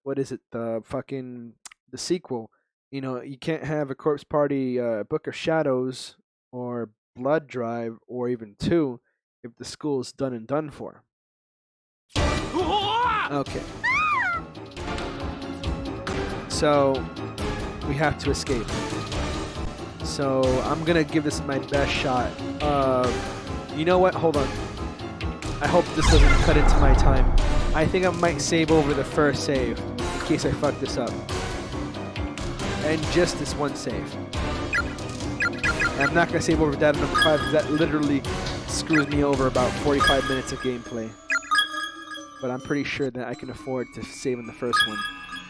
[SPEAKER 1] what is it? The fucking the sequel. You know, you can't have a corpse party, Book of Shadows, or Blood Drive, or even 2 if the school is done and done for. Okay. So we have to escape. So I'm gonna give this my best shot. You know what? Hold on. I hope this doesn't cut into my time. I think I might save over the first save in case I fuck this up. And just this one save. And I'm not gonna save over data number 5 because that literally screws me over about 45 minutes of gameplay. But I'm pretty sure that I can afford to save in the first one.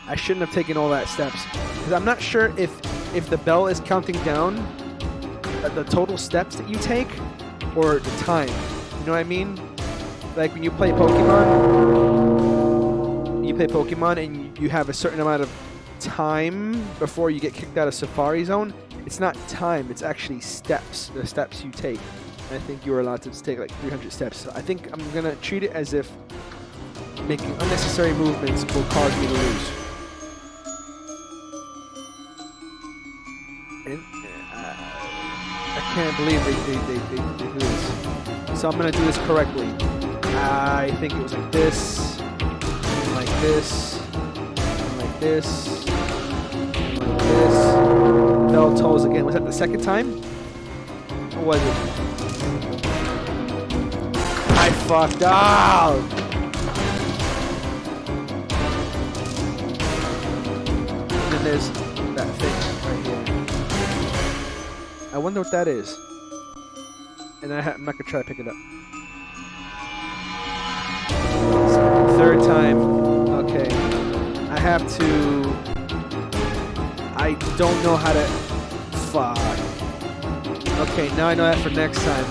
[SPEAKER 1] I shouldn't have taken all that steps because I'm not sure if the bell is counting down the total steps that you take or the time. You know what I mean? Like when you play Pokemon and you have a certain amount of time before you get kicked out of Safari Zone. It's not time, it's actually steps, the steps you take. And I think you were allowed to take like 300 steps. So I think I'm gonna treat it as if making unnecessary movements will cause me to lose. And, I can't believe they do this. So I'm gonna do this correctly. I think it was like this, and like this, and like this, and like this. Bell tolls again. Was that the second time? Or was it? I fucked up! then there's that thing right here. I wonder what that is. And I'm not gonna try to pick it up. Third time. Okay. I have to. I don't know how to. Fuck. Okay, now I know that for next time.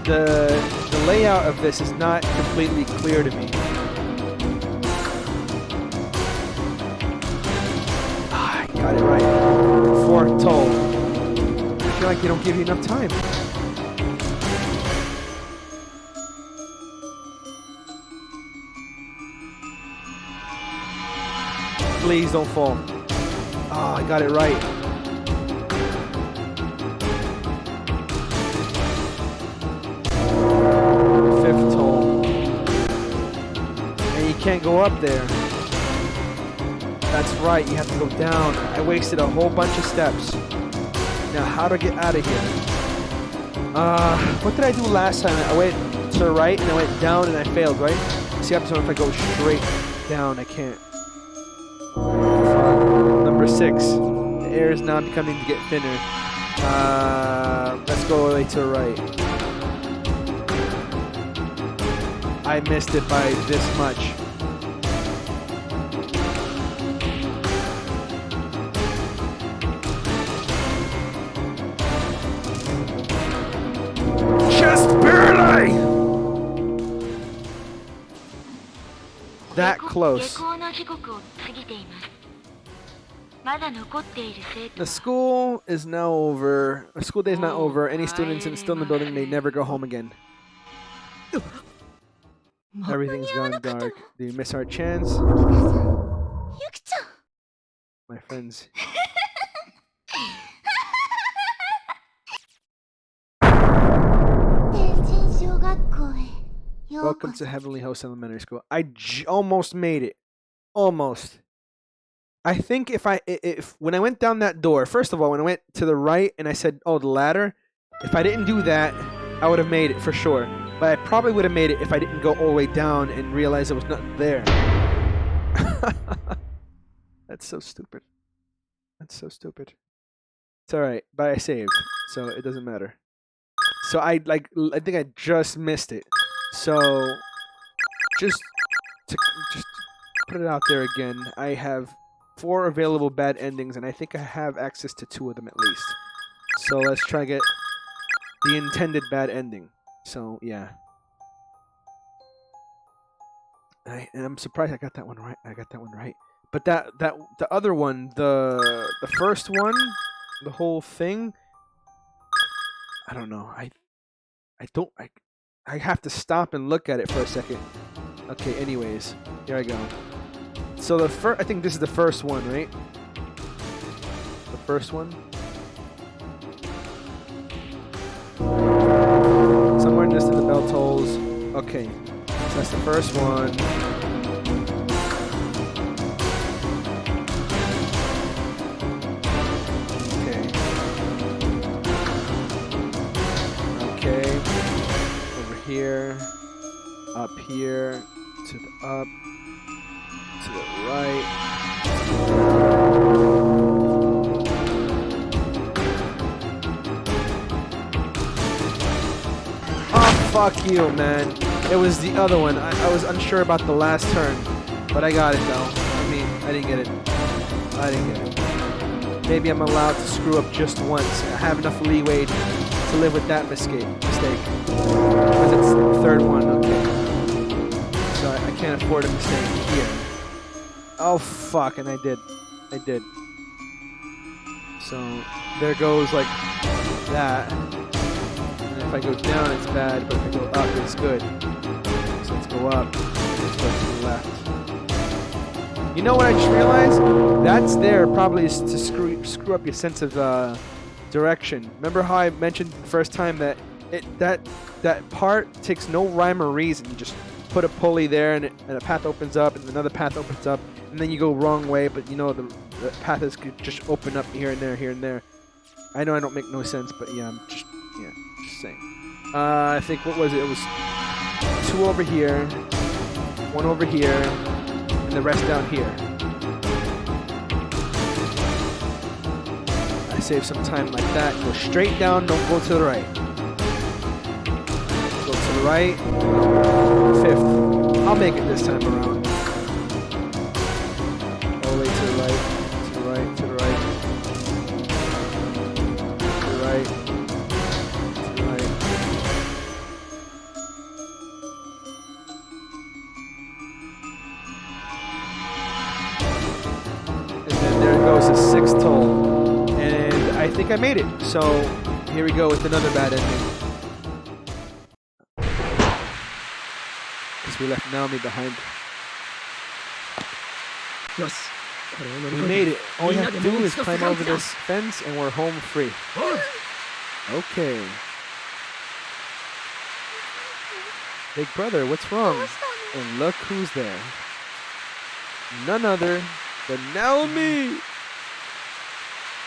[SPEAKER 1] The layout of this is not completely clear to me. I got it right. 4 toll. I feel like they don't give you enough time. Please don't fall. Oh, I got it right. Fifth toll. And you can't go up there. That's right, you have to go down. I wasted a whole bunch of steps. Now, how to get out of here? What did I do last time? I went to the right and I went down and I failed, right? See, if I go straight down, I can't. Number 6. The air is now beginning to get thinner. Let's go all the way to the right. I missed it by this much. Just barely! That close. The school is now over. The school day is not over. Any students still in the building, they never go home again. Everything's gone dark. Do you miss our chance? My friends. Welcome to Heavenly Host Elementary School. I almost made it. Almost. I think if when I went down that door, first of all, when I went to the right and I said, oh, the ladder, if I didn't do that, I would have made it for sure. But I probably would have made it if I didn't go all the way down and realize there was nothing there. That's so stupid. That's so stupid. It's alright, but I saved, so it doesn't matter. So I think I just missed it. So just to put it out there again, I have 4 available bad endings, and I think I have access to 2 of them at least. So let's try to get the intended bad ending. So yeah, and I'm surprised I got that one right. But the other one, the first one, the whole thing, I don't know. I have to stop and look at it for a second. Okay, anyways, here I go. So I think this is the first one, right? The first one. Somewhere in this the bell tolls. Okay, so that's the first one. Okay. Over here. Up here. To the up. To the right. Oh, fuck you, man. It was the other one. I was unsure about the last turn, but I got it though. I mean, I didn't get it. Maybe I'm allowed to screw up just once. I have enough leeway to live with that mistake. Because it's the third one, okay. So I can't afford a mistake here. Oh fuck, and I did. So there goes like that. And if I go down it's bad, but if I go up it's good. So let's go up. Let's go to the left. You know what I just realized? That's there probably is to screw up your sense of direction. Remember how I mentioned the first time that that part takes no rhyme or reason. You just put a pulley there and a path opens up and another path opens up and then you go wrong way, but you know the path is just open up here and there. I know I don't make no sense, but yeah, just saying. I think what was it? It was 2 over here, 1 over here, and the rest down here. save some time like that. Go straight down, don't go to the right. Go to the right. 5th. I'll make it this time around. All the way to the right. To the right, to the right. To the right. To the right. And then there goes the 6th toll. And I think I made it. So here we go with another bad ending. Because we left Naomi behind.
[SPEAKER 2] よしこれを乗り
[SPEAKER 1] We
[SPEAKER 2] 越
[SPEAKER 1] made
[SPEAKER 2] え
[SPEAKER 1] it.
[SPEAKER 2] て
[SPEAKER 1] All we
[SPEAKER 2] みん
[SPEAKER 1] have
[SPEAKER 2] な
[SPEAKER 1] to
[SPEAKER 2] でも
[SPEAKER 1] do
[SPEAKER 2] う
[SPEAKER 1] is
[SPEAKER 2] 一度
[SPEAKER 1] climb
[SPEAKER 2] 世界
[SPEAKER 1] over
[SPEAKER 2] 一だ
[SPEAKER 1] this fence and we're home free.
[SPEAKER 2] おう
[SPEAKER 1] Okay. Big brother, what's wrong?
[SPEAKER 3] どうしたの？
[SPEAKER 1] And look who's there. None other than Naomi.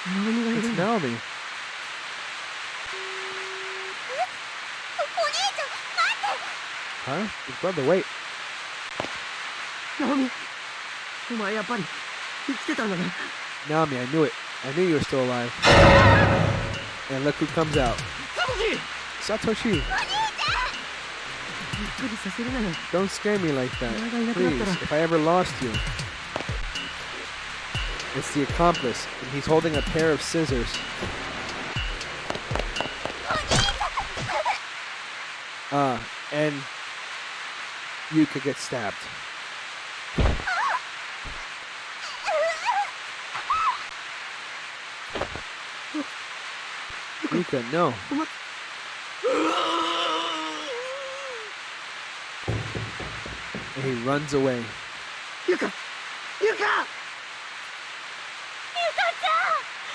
[SPEAKER 2] ナオミがい
[SPEAKER 1] It's
[SPEAKER 2] るんだ
[SPEAKER 1] Naomi.
[SPEAKER 3] お兄ちゃん待って。
[SPEAKER 1] Huh? Big brother, wait.
[SPEAKER 2] ナオミお前やっぱり生きてたんだな
[SPEAKER 1] Naomi, I knew it. I knew you were still alive. And look who comes out.
[SPEAKER 2] サトシ
[SPEAKER 1] Satoshi,
[SPEAKER 2] びっくりさせるなよ
[SPEAKER 1] don't scare me like that.
[SPEAKER 2] お前がいなくなっ
[SPEAKER 1] Please,
[SPEAKER 2] たら
[SPEAKER 1] if I ever lost you. It's the accomplice, and he's holding a pair of scissors. And you could get stabbed. Yuka, no.
[SPEAKER 2] お前
[SPEAKER 1] And he runs away.
[SPEAKER 2] ゆかゆか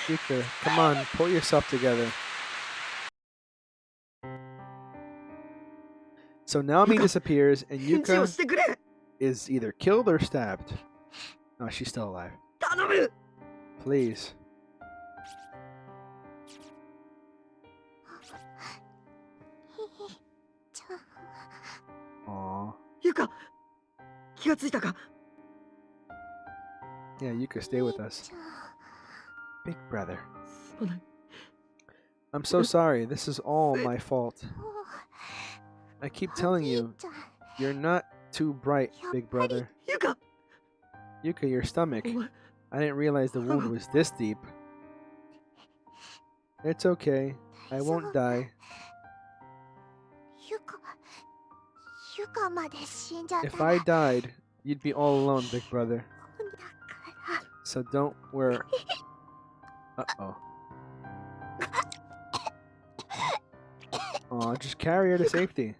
[SPEAKER 1] Yuka, come on, pull yourself together. So Naomi
[SPEAKER 2] Yuka,
[SPEAKER 1] disappears, and
[SPEAKER 2] 返事を
[SPEAKER 1] Yuka
[SPEAKER 2] してくれ
[SPEAKER 1] is either killed or stabbed. No, she's still alive.
[SPEAKER 2] 頼む
[SPEAKER 1] Please.
[SPEAKER 3] ちゃん
[SPEAKER 1] Aw.
[SPEAKER 2] ゆか気がついたか
[SPEAKER 1] Yeah, Yuka, stay with us.
[SPEAKER 3] ちゃん
[SPEAKER 1] Big brother.
[SPEAKER 2] すまない
[SPEAKER 1] I'm so sorry. This is all my fault.
[SPEAKER 3] もう
[SPEAKER 1] I keep
[SPEAKER 3] お
[SPEAKER 1] telling
[SPEAKER 3] 兄
[SPEAKER 1] you,
[SPEAKER 3] ちゃん
[SPEAKER 1] you're not too bright, big brother.
[SPEAKER 2] ゆか
[SPEAKER 1] Yuka, your stomach.
[SPEAKER 2] お前
[SPEAKER 1] I didn't realize the wound was this deep. It's okay. I won't die.
[SPEAKER 3] ゆかまで死んじゃった
[SPEAKER 1] If I died, you'd be all alone, big brother.
[SPEAKER 3] だから
[SPEAKER 1] So don't worry. Uh-oh. Aw, just carry her to safety.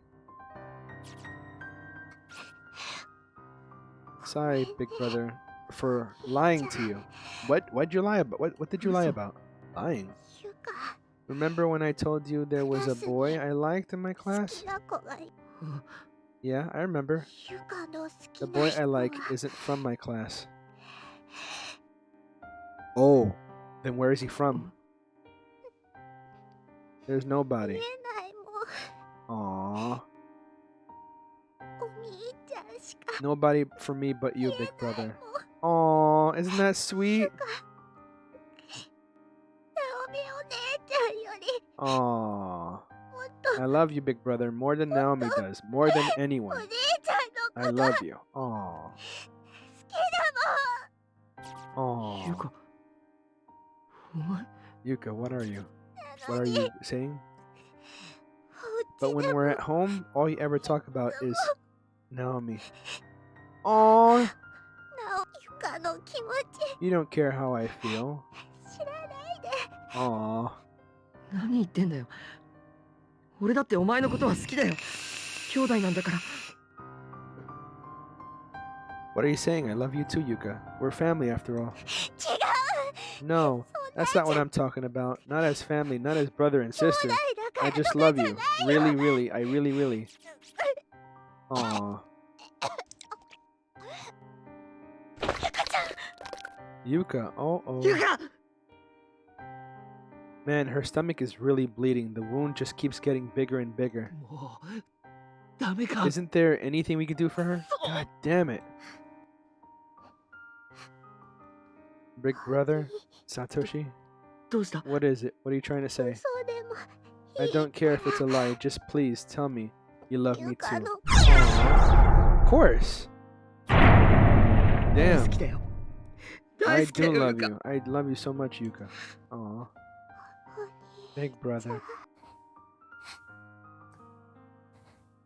[SPEAKER 1] Sorry, big brother, for lying to you. What'd you lie about? What did you lie about? Lying?
[SPEAKER 3] ゆか
[SPEAKER 1] Remember when I told you there was a boy I liked in my
[SPEAKER 3] 好
[SPEAKER 1] class?
[SPEAKER 3] きな子がい
[SPEAKER 1] Yeah, I remember.
[SPEAKER 3] ゆかの好き
[SPEAKER 1] The
[SPEAKER 3] な
[SPEAKER 1] boy
[SPEAKER 3] 人
[SPEAKER 1] I
[SPEAKER 3] は
[SPEAKER 1] like isn't from my class. Oh, then where is he from? There's
[SPEAKER 3] 見
[SPEAKER 1] nobody.
[SPEAKER 3] えないもん
[SPEAKER 1] Aww.
[SPEAKER 3] お兄ちゃんしか
[SPEAKER 1] Nobody for me but you,
[SPEAKER 3] 見え
[SPEAKER 1] big
[SPEAKER 3] ない
[SPEAKER 1] brother.
[SPEAKER 3] もん
[SPEAKER 1] Aww, isn't that sweet?
[SPEAKER 3] ナオミお姉ちゃんより
[SPEAKER 1] Aww.
[SPEAKER 3] もっと
[SPEAKER 1] I love you, big brother, more than Naomi does. More than
[SPEAKER 3] お
[SPEAKER 1] anyone.
[SPEAKER 3] 姉ちゃんの
[SPEAKER 1] I
[SPEAKER 3] こと
[SPEAKER 1] love you. Aww.
[SPEAKER 3] 好きだ
[SPEAKER 1] Aww.
[SPEAKER 2] ゆかお前
[SPEAKER 1] Yuka, what are you?
[SPEAKER 3] もん
[SPEAKER 1] What are
[SPEAKER 3] なのに
[SPEAKER 1] you saying?
[SPEAKER 3] お
[SPEAKER 1] But
[SPEAKER 3] 家
[SPEAKER 1] when
[SPEAKER 3] で
[SPEAKER 1] we're
[SPEAKER 3] も
[SPEAKER 1] at home, all you ever talk about is Naomi. Aww.
[SPEAKER 3] なおゆかの気持ち
[SPEAKER 1] You don't care how I feel.
[SPEAKER 3] 知らないで
[SPEAKER 1] Aww.
[SPEAKER 2] 何言ってんだよ俺だってお前のことは好きだよ兄弟なんだから
[SPEAKER 1] What are you saying? I love you too, Yuka. We're family after all.
[SPEAKER 3] 違う
[SPEAKER 1] No, that's not what I'm talking about. Not as family, not as brother and
[SPEAKER 3] 兄弟
[SPEAKER 1] sister.
[SPEAKER 3] だか
[SPEAKER 1] I
[SPEAKER 3] ら
[SPEAKER 1] just
[SPEAKER 3] とか
[SPEAKER 1] love
[SPEAKER 3] じゃ
[SPEAKER 1] you.
[SPEAKER 3] ないよ
[SPEAKER 1] Really, really. I really, really. Aww.
[SPEAKER 3] ゆかちゃん
[SPEAKER 1] Yuka. Oh,
[SPEAKER 2] ゆ
[SPEAKER 1] oh.
[SPEAKER 2] か
[SPEAKER 1] Man, her stomach is really bleeding. The wound just keeps getting bigger and bigger.
[SPEAKER 2] もうダメか
[SPEAKER 1] Isn't there anything we can do for her? God damn it. Big brother, Satoshi.
[SPEAKER 2] どうした
[SPEAKER 1] What is it? What are you trying to say?
[SPEAKER 3] 嘘でも
[SPEAKER 1] I
[SPEAKER 3] いい
[SPEAKER 1] don't care if
[SPEAKER 3] か
[SPEAKER 1] it's a
[SPEAKER 3] ら
[SPEAKER 1] lie. Just please tell me you love
[SPEAKER 3] ゆ
[SPEAKER 1] me
[SPEAKER 3] か
[SPEAKER 1] too.
[SPEAKER 3] の
[SPEAKER 1] Aw. Of course.
[SPEAKER 2] 大好
[SPEAKER 1] Damn.
[SPEAKER 2] きだよ
[SPEAKER 1] I
[SPEAKER 2] 大好きだ
[SPEAKER 1] do
[SPEAKER 2] よ
[SPEAKER 1] love
[SPEAKER 2] ゆか
[SPEAKER 1] you. I love you so much, Yuka. Aw.
[SPEAKER 3] お兄
[SPEAKER 1] Big
[SPEAKER 3] ちゃん
[SPEAKER 1] brother.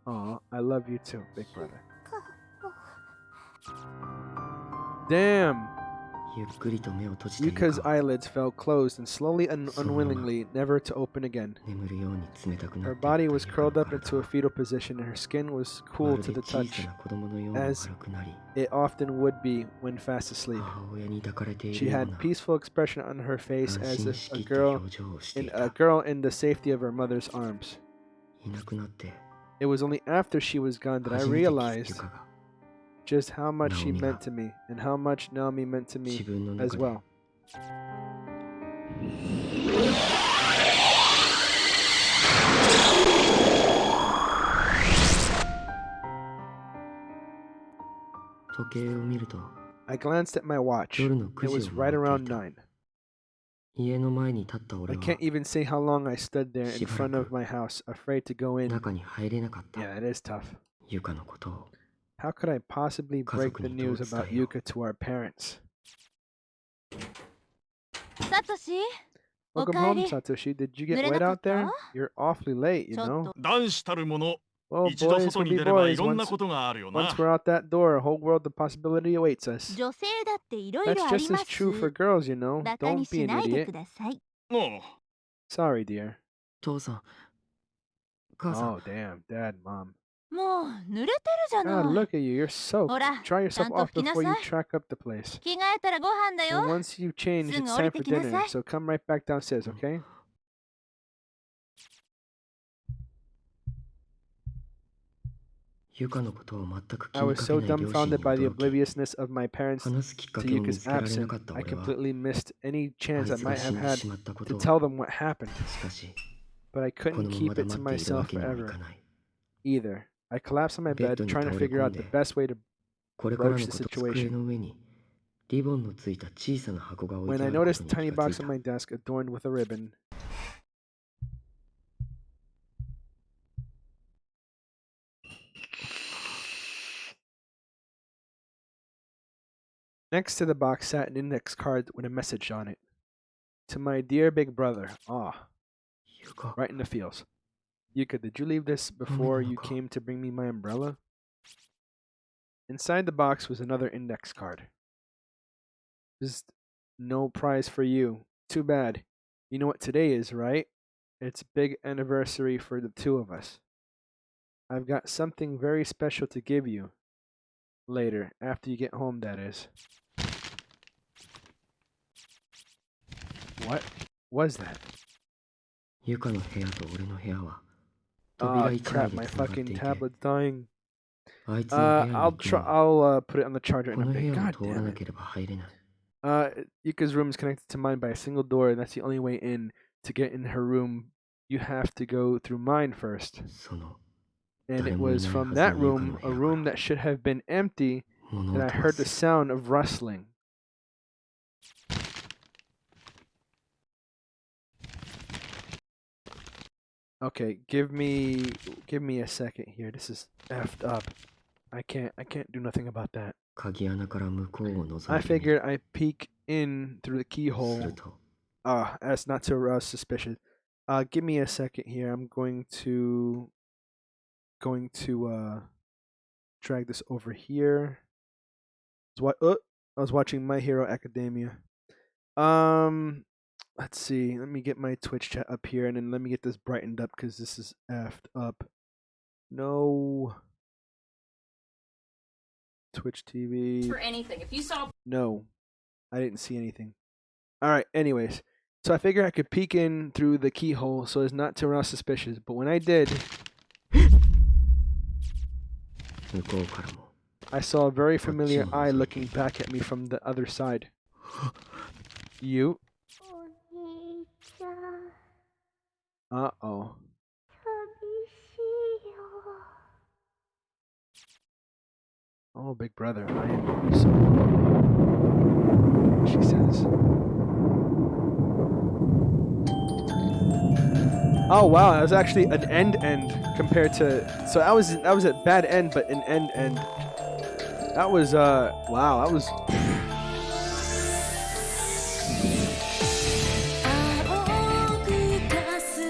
[SPEAKER 1] Aw. I love you too, big brother.
[SPEAKER 3] かも
[SPEAKER 1] Damn.
[SPEAKER 2] ゆっくりと目を閉じてゆ
[SPEAKER 1] Yuka's
[SPEAKER 2] か
[SPEAKER 1] eyelids fell closed and slowly and
[SPEAKER 2] So
[SPEAKER 1] unwillingly, never to open again.
[SPEAKER 2] 眠るように冷たくな
[SPEAKER 1] Her
[SPEAKER 2] ってい
[SPEAKER 1] body
[SPEAKER 2] った
[SPEAKER 1] was
[SPEAKER 2] ゆかの
[SPEAKER 1] curled up
[SPEAKER 2] 体
[SPEAKER 1] into a
[SPEAKER 2] は
[SPEAKER 1] fetal position and her skin was
[SPEAKER 2] ま
[SPEAKER 1] cool
[SPEAKER 2] る
[SPEAKER 1] to
[SPEAKER 2] で
[SPEAKER 1] the
[SPEAKER 2] 小
[SPEAKER 1] touch,
[SPEAKER 2] さな子供のように
[SPEAKER 1] as
[SPEAKER 2] 軽くなり
[SPEAKER 1] it often would be when fast asleep.
[SPEAKER 2] 母親に抱かれてい
[SPEAKER 1] She
[SPEAKER 2] るよう
[SPEAKER 1] had
[SPEAKER 2] な
[SPEAKER 1] peaceful expression on her face
[SPEAKER 2] 安
[SPEAKER 1] as
[SPEAKER 2] 心
[SPEAKER 1] if
[SPEAKER 2] しきった表情をしていた
[SPEAKER 1] girl in the safety of her mother's arms.
[SPEAKER 2] いなくなって
[SPEAKER 1] It was only after she was gone that I
[SPEAKER 2] 初めて気づ
[SPEAKER 1] realized
[SPEAKER 2] ゆかが
[SPEAKER 1] just how much she
[SPEAKER 2] Naomi
[SPEAKER 1] meant
[SPEAKER 2] が
[SPEAKER 1] to me and how much Naomi meant to
[SPEAKER 2] 自
[SPEAKER 1] me
[SPEAKER 2] 分の
[SPEAKER 1] as
[SPEAKER 2] 中で
[SPEAKER 1] well.
[SPEAKER 2] 時計を見ると
[SPEAKER 1] I glanced at my watch.
[SPEAKER 2] 夜の
[SPEAKER 1] It
[SPEAKER 2] 9時
[SPEAKER 1] was
[SPEAKER 2] を
[SPEAKER 1] right
[SPEAKER 2] 回っ
[SPEAKER 1] around
[SPEAKER 2] ていた
[SPEAKER 1] 9.
[SPEAKER 2] 家の前に立った
[SPEAKER 1] I
[SPEAKER 2] 俺は
[SPEAKER 1] can't even say how long I stood there in
[SPEAKER 2] しばらく
[SPEAKER 1] front of my house, afraid to go in.
[SPEAKER 2] 中に入れなかった
[SPEAKER 1] Yeah, it is tough.
[SPEAKER 2] ゆかのことを
[SPEAKER 1] How could I possibly break the
[SPEAKER 2] 家族にどう
[SPEAKER 1] news about
[SPEAKER 2] 伝えよう。
[SPEAKER 1] Yuka to our parents?
[SPEAKER 3] サトシ
[SPEAKER 1] Welcome home, Satoshi. Did you get wet out there? You're awfully late, you know.
[SPEAKER 4] 男子たるもの
[SPEAKER 1] Well,
[SPEAKER 4] 一度
[SPEAKER 1] boys
[SPEAKER 4] 外
[SPEAKER 1] will
[SPEAKER 4] に
[SPEAKER 1] be
[SPEAKER 4] 出ればい
[SPEAKER 1] boys.
[SPEAKER 4] ろんな
[SPEAKER 1] Once,
[SPEAKER 4] ことがあるよな
[SPEAKER 1] once we're out that door, a whole world of possibility awaits us.
[SPEAKER 3] 女性だっていろい
[SPEAKER 1] That's
[SPEAKER 3] ろあり
[SPEAKER 1] just
[SPEAKER 3] ま
[SPEAKER 1] as
[SPEAKER 3] す
[SPEAKER 1] true for girls, you know.
[SPEAKER 3] バカに
[SPEAKER 1] Don't be
[SPEAKER 3] し
[SPEAKER 1] an
[SPEAKER 3] ないで
[SPEAKER 1] idiot.
[SPEAKER 3] ください
[SPEAKER 4] も
[SPEAKER 1] Sorry, dear.
[SPEAKER 2] 父さん母さん
[SPEAKER 1] Oh, damn. Dad, mom.
[SPEAKER 3] もう濡れてるじゃ
[SPEAKER 1] God,
[SPEAKER 3] ない
[SPEAKER 1] look at you. You're soaked.
[SPEAKER 3] ほら
[SPEAKER 1] Dry
[SPEAKER 3] ちゃ
[SPEAKER 1] yourself
[SPEAKER 3] んと
[SPEAKER 1] off
[SPEAKER 3] 拭きな
[SPEAKER 1] before you
[SPEAKER 3] さい
[SPEAKER 1] track up the place.
[SPEAKER 3] 着替えたらご飯だ
[SPEAKER 1] And
[SPEAKER 3] よ
[SPEAKER 1] once you've changed,
[SPEAKER 3] す
[SPEAKER 1] it's
[SPEAKER 3] ぐ降り
[SPEAKER 1] time
[SPEAKER 3] て
[SPEAKER 1] for
[SPEAKER 3] きな
[SPEAKER 1] dinner.
[SPEAKER 3] さい
[SPEAKER 1] So come right back downstairs, okay?
[SPEAKER 2] ゆかのことを全く気
[SPEAKER 1] I
[SPEAKER 2] に
[SPEAKER 1] was
[SPEAKER 2] かけ
[SPEAKER 1] so
[SPEAKER 2] ない両親
[SPEAKER 1] dumbfounded
[SPEAKER 2] に
[SPEAKER 1] by the
[SPEAKER 2] 驚き
[SPEAKER 1] obliviousness of my parents
[SPEAKER 2] 話すきっか
[SPEAKER 1] to
[SPEAKER 2] けを見
[SPEAKER 1] Yuka's
[SPEAKER 2] つけられな
[SPEAKER 1] absence.
[SPEAKER 2] かった
[SPEAKER 1] I
[SPEAKER 2] 俺は
[SPEAKER 1] completely missed any
[SPEAKER 2] あ
[SPEAKER 1] chance
[SPEAKER 2] い
[SPEAKER 1] I
[SPEAKER 2] つが
[SPEAKER 1] might
[SPEAKER 2] 死
[SPEAKER 1] have
[SPEAKER 2] んで
[SPEAKER 1] had
[SPEAKER 2] しまったこ
[SPEAKER 1] to
[SPEAKER 2] とを
[SPEAKER 1] tell them what happened.
[SPEAKER 2] しかし
[SPEAKER 1] But I
[SPEAKER 2] こ
[SPEAKER 1] couldn't
[SPEAKER 2] のま
[SPEAKER 1] keep
[SPEAKER 2] ま
[SPEAKER 1] it
[SPEAKER 2] 黙
[SPEAKER 1] to
[SPEAKER 2] っているわ
[SPEAKER 1] myself
[SPEAKER 2] けにはいか
[SPEAKER 1] forever
[SPEAKER 2] ない
[SPEAKER 1] either. I collapsed on my
[SPEAKER 2] ベッ
[SPEAKER 1] bed,
[SPEAKER 2] ドに
[SPEAKER 1] trying to
[SPEAKER 2] 倒れ
[SPEAKER 1] figure
[SPEAKER 2] 込ん
[SPEAKER 1] out the
[SPEAKER 2] で
[SPEAKER 1] best way to
[SPEAKER 2] これから
[SPEAKER 1] broach
[SPEAKER 2] の
[SPEAKER 1] the
[SPEAKER 2] こと机
[SPEAKER 1] situation.
[SPEAKER 2] の上にリボンのついた小さな箱が置い
[SPEAKER 1] When
[SPEAKER 2] てあ
[SPEAKER 1] I
[SPEAKER 2] ること
[SPEAKER 1] noticed
[SPEAKER 2] に
[SPEAKER 1] a tiny
[SPEAKER 2] 気がつ
[SPEAKER 1] box
[SPEAKER 2] い
[SPEAKER 1] on
[SPEAKER 2] た
[SPEAKER 1] my desk adorned with a ribbon. Next to the box sat an index card with a message on it. To my dear big brother. Ah,
[SPEAKER 2] ゆか
[SPEAKER 1] right in the feels. Yuka, did you leave this before you came to bring me my umbrella? Inside the box was another index card. Just no prize for you. Too bad. You know what today is, right? It's big anniversary for the two of us. I've got something very special to give you. Later, after you get home, that is. What was that?
[SPEAKER 2] ゆかの部屋と俺の部屋は
[SPEAKER 1] Ah,
[SPEAKER 2] 扉一
[SPEAKER 1] crap,
[SPEAKER 2] 枚で
[SPEAKER 1] my
[SPEAKER 2] つながって
[SPEAKER 1] fucking
[SPEAKER 2] いて
[SPEAKER 1] tablet's dying.
[SPEAKER 2] あいつの部屋に行
[SPEAKER 1] I'll
[SPEAKER 2] く
[SPEAKER 1] try.
[SPEAKER 2] には
[SPEAKER 1] I'll put it on the charger
[SPEAKER 2] こ
[SPEAKER 1] in a
[SPEAKER 2] の部
[SPEAKER 1] bit.
[SPEAKER 2] 屋を
[SPEAKER 1] God
[SPEAKER 2] 通ら
[SPEAKER 1] damn
[SPEAKER 2] な
[SPEAKER 1] it.
[SPEAKER 2] ければ入れない
[SPEAKER 1] Yuka's room is connected to mine by a single door, and that's the only way in. To get in her room, you have to go through mine first.
[SPEAKER 2] その
[SPEAKER 1] And it
[SPEAKER 2] 誰もい
[SPEAKER 1] was
[SPEAKER 2] ない
[SPEAKER 1] from
[SPEAKER 2] はず
[SPEAKER 1] that
[SPEAKER 2] のゆか
[SPEAKER 1] room,
[SPEAKER 2] の部
[SPEAKER 1] a
[SPEAKER 2] 屋か
[SPEAKER 1] room
[SPEAKER 2] ら
[SPEAKER 1] that should have been empty,
[SPEAKER 2] 物
[SPEAKER 1] that I
[SPEAKER 2] 音が
[SPEAKER 1] heard
[SPEAKER 2] す
[SPEAKER 1] the
[SPEAKER 2] る
[SPEAKER 1] sound of rustling. Okay, give me a second here. This is effed up. I can't do nothing about that.
[SPEAKER 2] 鍵穴から向こうを覗
[SPEAKER 1] I
[SPEAKER 2] いてみる
[SPEAKER 1] figured I peek in through the
[SPEAKER 2] す
[SPEAKER 1] keyhole.
[SPEAKER 2] ると
[SPEAKER 1] As not to arouse suspicion. Give me a second here. I'm going to drag this over here. I was watching My Hero Academia. Let's see. Let me get my Twitch chat up here, and then let me get this brightened up because this is effed up. No. Twitch TV.
[SPEAKER 5] For anything. If you saw
[SPEAKER 1] No, I didn't see anything. All right. Anyways, so I figured I could peek in through the keyhole so as not to arouse suspicious. But when I did,
[SPEAKER 2] 向こうからも
[SPEAKER 1] I saw a very familiar
[SPEAKER 2] Watching
[SPEAKER 1] eye
[SPEAKER 2] us,
[SPEAKER 1] looking back at me from the other side. You?
[SPEAKER 3] お兄ちゃん
[SPEAKER 1] Uh-oh.
[SPEAKER 3] 寂しいよ
[SPEAKER 1] Oh, big brother, I am so... She says. Oh wow, that was actually an end compared to. So that was a bad end, but an end. That was wow. That was.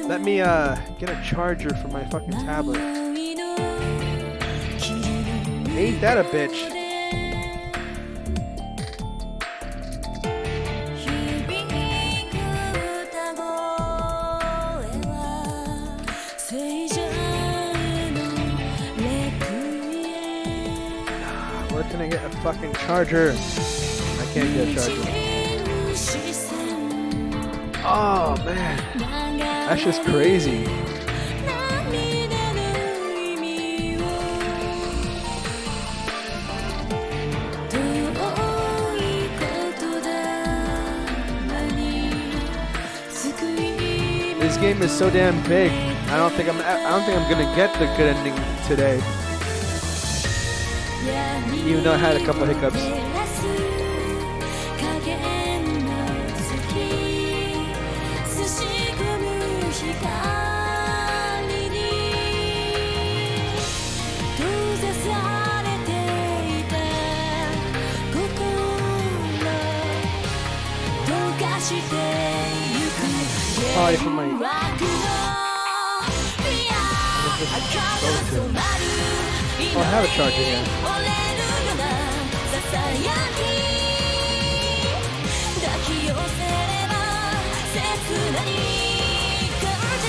[SPEAKER 1] Let me get a charger for my fucking tablet. Ain't that a bitch? Where can I get a fucking charger? I can't get a charger. Oh man, that's just crazy. This game is so damn big. I don't think I'm gonna get the good ending today. Even though I had a couple hiccups. Probably for my. Oh, I have a charger here.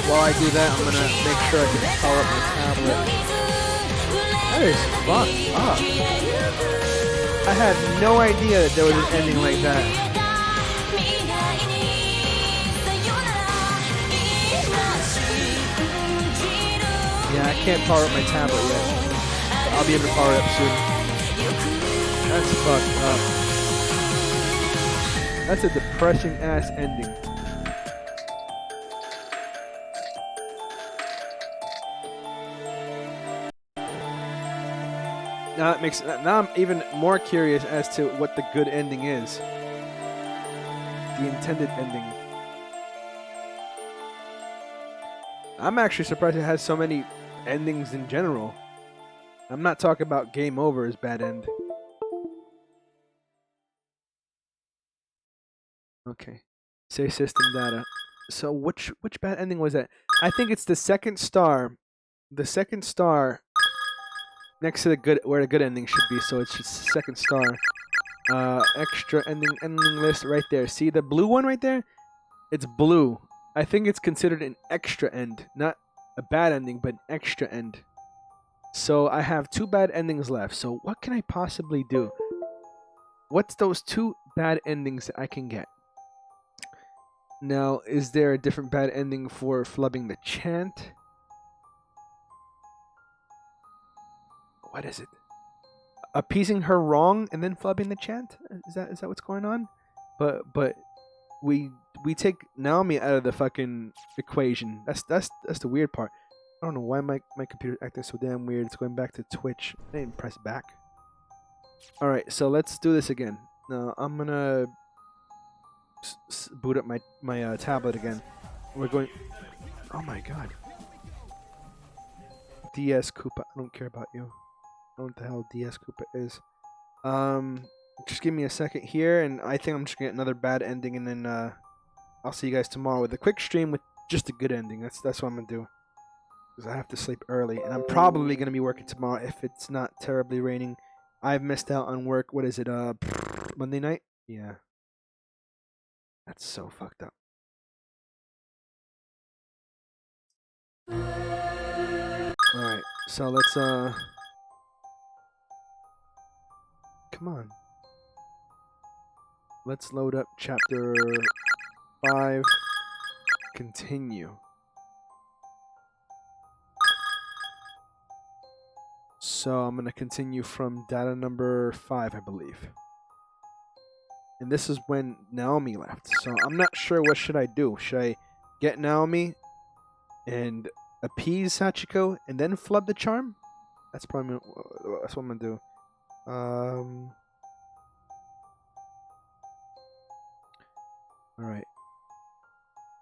[SPEAKER 1] While I do that, I'm gonna make sure I can power up my tablet. That is fucked up. I had no idea that there was an ending like that. Yeah, I can't power up my tablet yet. But I'll be able to power it up soon. That's fucked up. That's a depressing ass ending. Now I'm even more curious as to what the good ending is. The intended ending. I'm actually surprised it has so many endings in general. I'm not talking about game over as bad end. Okay. Say system data. So which bad ending was that? I think it's the second star. The second star next to the good where the good ending should be, so it's just second star. Extra ending list right there. See the blue one right there? It's blue. I think it's considered an extra end, not a bad ending, but an extra end. So I have 2 bad endings left. So what can I possibly do? What's those 2 bad endings that I can get? Now, is there a different bad ending for flubbing the chant? What is it? Appeasing her wrong and then flubbing the chant? Is that what's going on? But we take Naomi out of the fucking equation. That's the weird part. I don't know why my computer's acting so damn weird. It's going back to Twitch. I didn't press back. All right, so let's do this again. Now I'm gonna boot up my tablet again. We're going. Oh my god. DS Koopa. I don't care about you. I don't know what the hell DS Koopa is. Just give me a second here, and I think I'm just gonna get another bad ending, and then I'll see you guys tomorrow with a quick stream with just a good ending. That's what I'm gonna do. Because I have to sleep early, and I'm probably gonna be working tomorrow if it's not terribly raining. I've missed out on work. What is it? Monday night? Yeah. That's so fucked up. All right, so let's come on. Let's load up chapter 5. Continue. So I'm gonna continue from data number 5, I believe. And this is when Naomi left. So I'm not sure what should I do. Should I get Naomi and appease Sachiko and then flub the charm? That's probably that's what I'm gonna do. All right.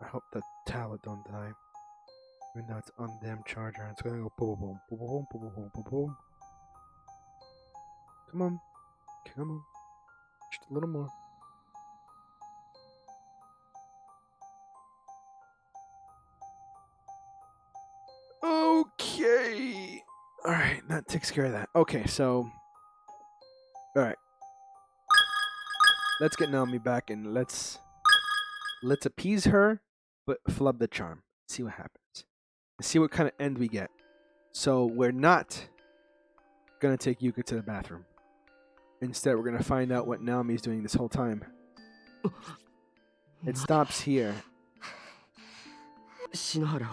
[SPEAKER 1] I hope the tablet don't die. Even though it's on the damn charger, it's gonna go boom, boom, boom, boom, boom, boom, boom, boom. Come on, come on, just a little more. Okay. All right, that takes care of that. Okay, so, all right, let's get Naomi back and let's appease her, but flub the charm. See what happens. See what kind of end we get. So we're not gonna take Yuka to the bathroom. Instead, we're gonna find out what Naomi's doing this whole time. It stops here.
[SPEAKER 2] 篠原を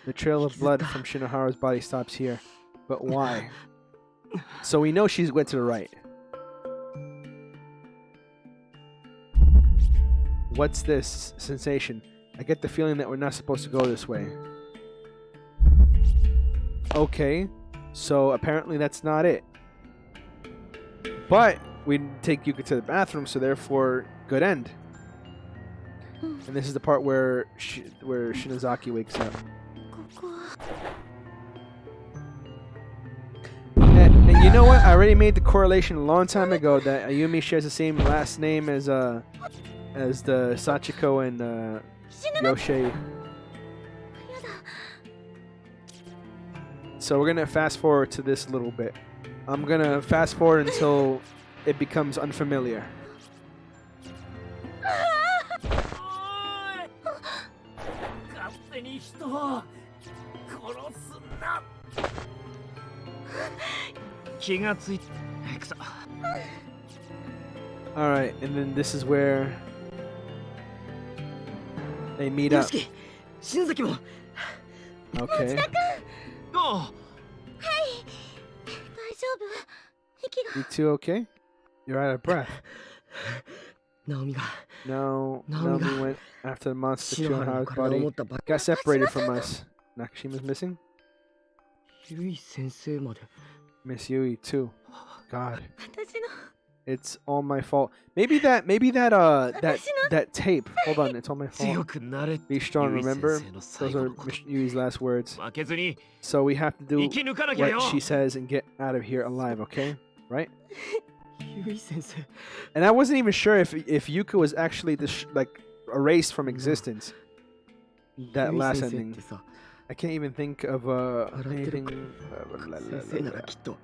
[SPEAKER 1] The trail of blood from Shinohara's body stops here. But why? So we know she went to the right. What's this sensation? I get the feeling that we're not supposed to go this way. Okay, so apparently that's not it. But we didn't take Yuka to the bathroom, so therefore, good end. And this is the part where Shinozaki wakes up.
[SPEAKER 3] ここは
[SPEAKER 1] And you know what? I already made the correlation a long time ago that Ayumi shares the same last name as the Sachiko and Yoshie. So we're gonna fast forward to this a little bit. I'm gonna fast forward until it becomes unfamiliar.
[SPEAKER 2] 勝手に人を殺すな気がついてくそ
[SPEAKER 1] Alright, and then this is where they meet up.
[SPEAKER 2] 篠崎も
[SPEAKER 1] Okay.
[SPEAKER 2] ああ
[SPEAKER 3] 大丈夫息が
[SPEAKER 1] You two okay? You're out of breath.
[SPEAKER 2] 直美が
[SPEAKER 1] No,
[SPEAKER 2] Naomi
[SPEAKER 1] Naomi
[SPEAKER 2] got-
[SPEAKER 1] went after the monster
[SPEAKER 2] 篠原の
[SPEAKER 1] Shinohara's
[SPEAKER 2] 体を持
[SPEAKER 1] body.
[SPEAKER 2] ったばっ
[SPEAKER 1] Got separated from us. Nakashima's missing?
[SPEAKER 2] ゆい先生まで
[SPEAKER 1] Miss Yui too. God.
[SPEAKER 3] 私の
[SPEAKER 1] It's all my fault. Maybe that that tape. Hold on, it's all my
[SPEAKER 2] 強
[SPEAKER 1] fault.
[SPEAKER 2] くなれ
[SPEAKER 1] Be strong,
[SPEAKER 2] ゆい先
[SPEAKER 1] remember?
[SPEAKER 2] 生の最
[SPEAKER 1] Those
[SPEAKER 2] 後
[SPEAKER 1] are
[SPEAKER 2] の言
[SPEAKER 1] Miss Yui's last words.
[SPEAKER 2] 葉負けずに
[SPEAKER 1] So we have to
[SPEAKER 2] 生
[SPEAKER 1] do
[SPEAKER 2] き抜かなきゃよ
[SPEAKER 1] what she says and get out of here alive, okay? Right?
[SPEAKER 2] ゆい先生
[SPEAKER 1] And I wasn't even sure if Yuka was actually like erased from existence. That
[SPEAKER 2] ゆい
[SPEAKER 1] last
[SPEAKER 2] 先生っ
[SPEAKER 1] ending.
[SPEAKER 2] てさ
[SPEAKER 1] I can't even think of anything.
[SPEAKER 2] 先生ならきっと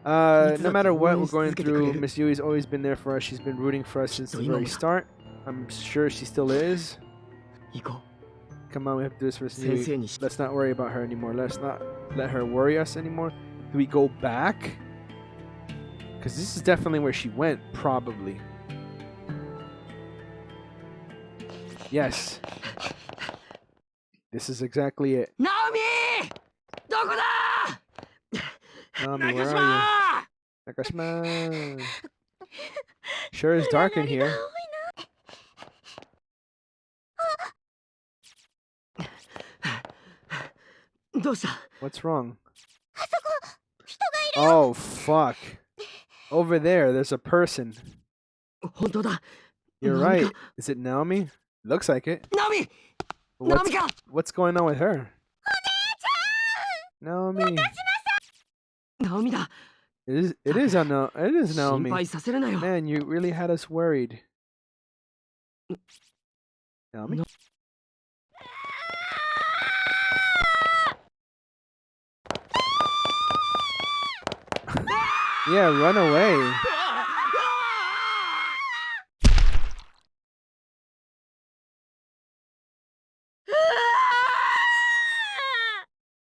[SPEAKER 1] No matter what we're going through, Miss Yui's always been there for us. She's been rooting for us since the very start. I'm sure she still is.
[SPEAKER 2] 行こ
[SPEAKER 1] Come on, we have to do this for
[SPEAKER 2] う
[SPEAKER 1] Miss
[SPEAKER 2] 先生
[SPEAKER 1] Yui.
[SPEAKER 2] にし
[SPEAKER 1] Let's not worry about her anymore. Let's not let her worry us anymore. Do we go back? Because this is definitely where she went, probably. Yes. This is exactly it.
[SPEAKER 2] ナオミどこだ
[SPEAKER 1] Nami,
[SPEAKER 2] 中
[SPEAKER 1] where
[SPEAKER 2] 島
[SPEAKER 1] are you? Nakashima. Sure is dark in here.
[SPEAKER 2] どうした
[SPEAKER 1] What's wrong? Oh, fuck. Over there, there's a person.
[SPEAKER 2] 本当だ
[SPEAKER 1] You're
[SPEAKER 2] ナオミ
[SPEAKER 1] right.
[SPEAKER 2] か
[SPEAKER 1] Is it Naomi? Looks like it.
[SPEAKER 2] ナオミナオ
[SPEAKER 1] What's,
[SPEAKER 2] ミか
[SPEAKER 1] what's going on with her? Naomi.
[SPEAKER 2] ナオミだ
[SPEAKER 1] It is
[SPEAKER 2] 心
[SPEAKER 1] Naomi.
[SPEAKER 2] 配させるなよ
[SPEAKER 1] Man, you really had us worried. Naomi?
[SPEAKER 2] No.
[SPEAKER 1] Yeah, run away.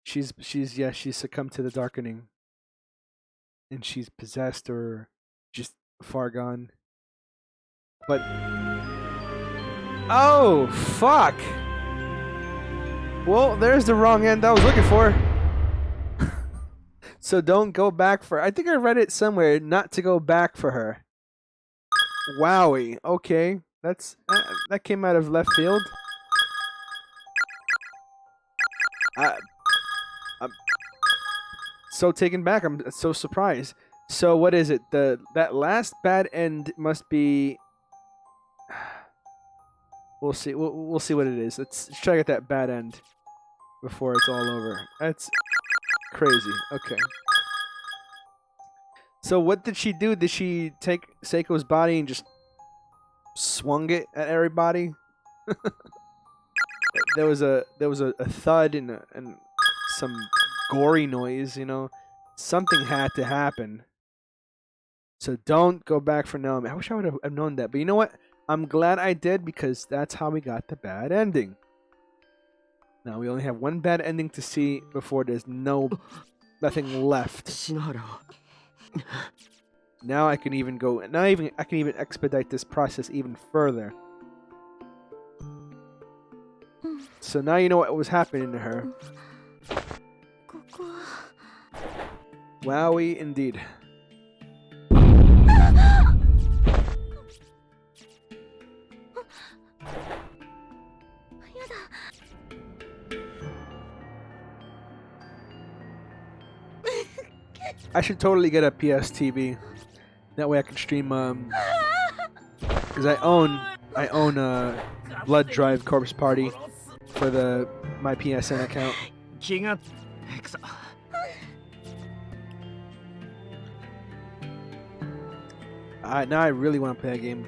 [SPEAKER 1] She's succumbed to the darkening. And she's possessed or just far gone. But oh, fuck. Well, there's the wrong end I was looking for. So don't go back for I think I read it somewhere not to go back for her. Wowie. Okay. That came out of left field. I'm so taken back. I'm so surprised. So what is it? That last bad end must be. We'll see. We'll see what it is. Let's try to get that bad end. before it's all over. That's crazy. Okay. So what did she do? Did she take Seiko's body and just swung it at everybody? There was a thud and some gory noise, you know. Something had to happen. So don't go back for Naomi. I wish I would have known that. But you know what? I'm glad I did because that's how we got the bad ending. Now we only have one bad ending to see before there's nothing left. Now I can even go. I can even expedite this process even further. So now you know what was happening to her. Wowie indeed. I should totally get a PS TV. That way I can stream because I own Blood Drive Corpse Party for my PSN account. Now I really want to play a game.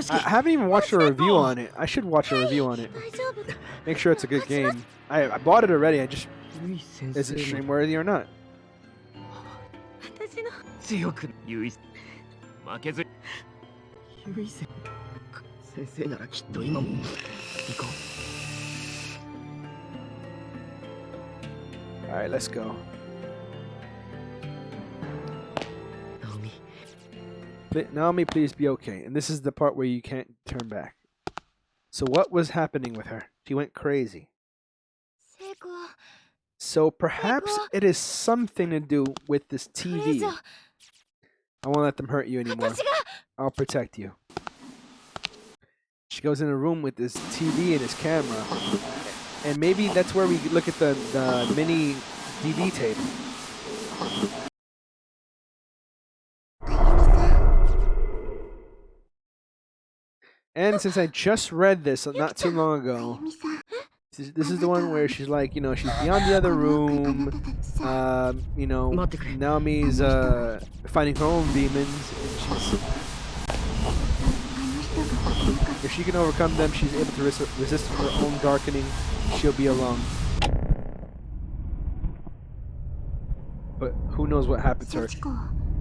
[SPEAKER 1] I haven't even watched a review on it. I should watch a review on it. Make sure it's a good game. I bought it already. Is it stream worthy or not? Alright, let's go. Naomi, please be okay. And this is the part where you can't turn back. So what was happening with her? She went crazy. So perhaps it is something to do with this TV. I won't let them hurt you anymore. I'll protect you. She goes in a room with this TV and his camera. And maybe that's where we look at the mini DV tape. And since I just read this not too long ago, this is the one where she's like, you know, she's beyond the other room. You know, Naomi's fighting her own demons, and if she can overcome them, she's able to resist her own darkening. She'll be alone. But who knows what happened to her?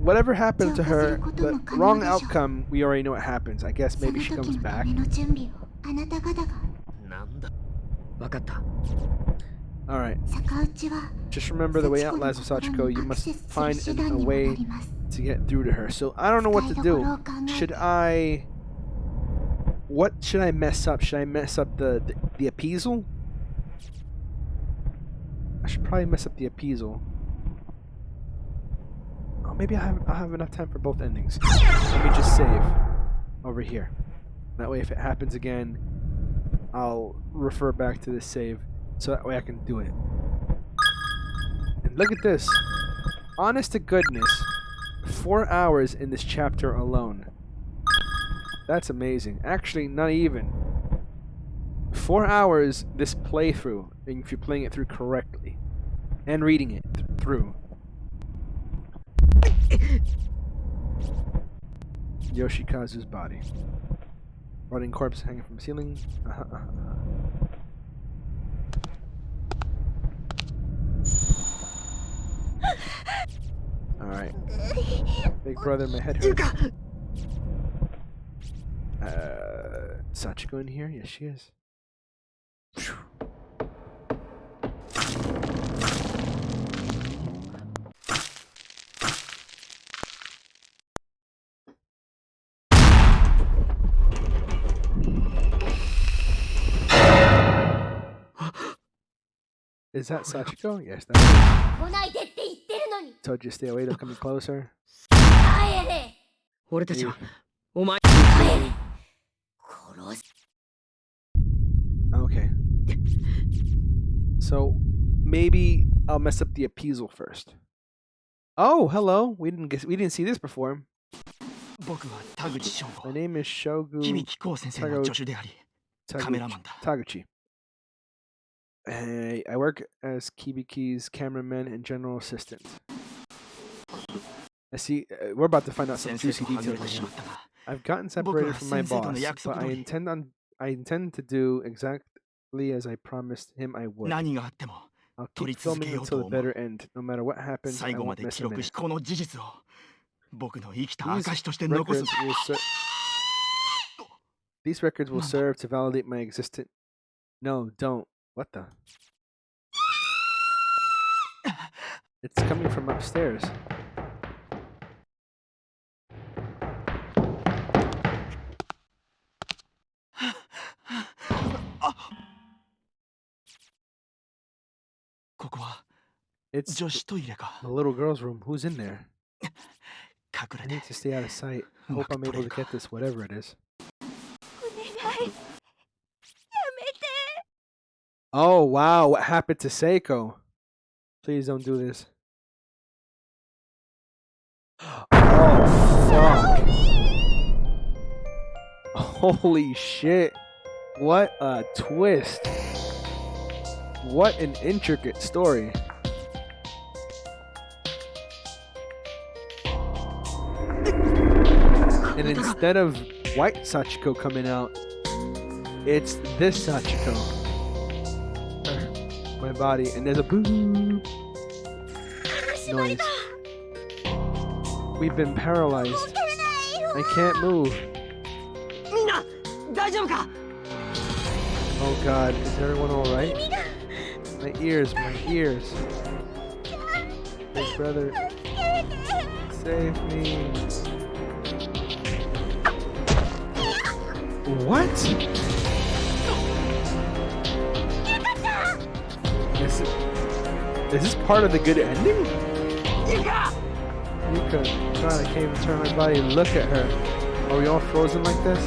[SPEAKER 1] Whatever happened to her, the wrong outcome, we already know what happens. I guess maybe she comes back. Alright. Just remember the way out lies with Sachiko. You must find a way to get through to her. So I don't know what to do. What should I mess up? Should I mess up the appeasal? I should probably mess up the appeasal. Oh, maybe I'll have enough time for both endings. Let me just save over here. That way if it happens again, I'll refer back to this save, so that way I can do it. And look at this. Honest to goodness, 4 hours in this chapter alone. That's amazing. Actually, not even. 4 hours this playthrough, if you're playing it through correctly. And reading it through. Yoshikazu's body. Rotting corpse hanging from the ceiling. Alright. Big brother, my head hurts. Sachiko in here? Yes, she is. Is that Sachiko? Yes, that is. Told you to stay away, don't come closer. Okay. So maybe I'll mess up the appeasal first. Oh, hello. We didn't see this before. My name is Shogu Taguchi. Hey, I work as Kibiki's cameraman and general assistant. I see. We're about to find out some
[SPEAKER 2] 先生
[SPEAKER 1] juicy
[SPEAKER 2] とはぐれ
[SPEAKER 1] details
[SPEAKER 2] てし
[SPEAKER 1] here.
[SPEAKER 2] まったが
[SPEAKER 1] I've gotten
[SPEAKER 2] 僕
[SPEAKER 1] separated
[SPEAKER 2] は
[SPEAKER 1] from my
[SPEAKER 2] 先生との
[SPEAKER 1] boss,
[SPEAKER 2] 約束
[SPEAKER 1] but
[SPEAKER 2] 通り
[SPEAKER 1] I intend to do exactly as I promised him I would.
[SPEAKER 2] 何があっても
[SPEAKER 1] I'll
[SPEAKER 2] 撮
[SPEAKER 1] keep
[SPEAKER 2] り続け
[SPEAKER 1] filming
[SPEAKER 2] よう
[SPEAKER 1] until
[SPEAKER 2] と
[SPEAKER 1] the
[SPEAKER 2] 思う
[SPEAKER 1] better end. No matter what happens,
[SPEAKER 2] 最
[SPEAKER 1] I
[SPEAKER 2] 後ま
[SPEAKER 1] won't
[SPEAKER 2] で
[SPEAKER 1] miss
[SPEAKER 2] 記
[SPEAKER 1] a
[SPEAKER 2] 録
[SPEAKER 1] minute.
[SPEAKER 2] しこの事実を僕の生きた
[SPEAKER 1] These
[SPEAKER 2] 証として残す
[SPEAKER 1] records will ser- These records will
[SPEAKER 2] なんだ
[SPEAKER 1] serve to validate my existence. No, don't. What the? It's coming from upstairs. It's
[SPEAKER 2] 女子トイレか
[SPEAKER 1] the little girl's room. Who's in there?
[SPEAKER 2] 隠
[SPEAKER 1] I
[SPEAKER 2] れ
[SPEAKER 1] need
[SPEAKER 2] て
[SPEAKER 1] to stay out of sight. I hope I'm able to get this, whatever it is.
[SPEAKER 3] お願いやめて
[SPEAKER 1] Oh, wow. What happened to Seiko? Please don't do this. Oh, fuck. Holy shit. What a twist. What an intricate story. And instead of white Sachiko coming out, it's this Sachiko. My body, and there's a boop noise. We've been paralyzed. I can't move.
[SPEAKER 2] みんな大丈夫か
[SPEAKER 1] Oh god, is everyone alright? My ears. Big brother, save me. What? Is this part of the good ending? Yuka! God, I can't even turn my body to look at her. Are we all frozen like this?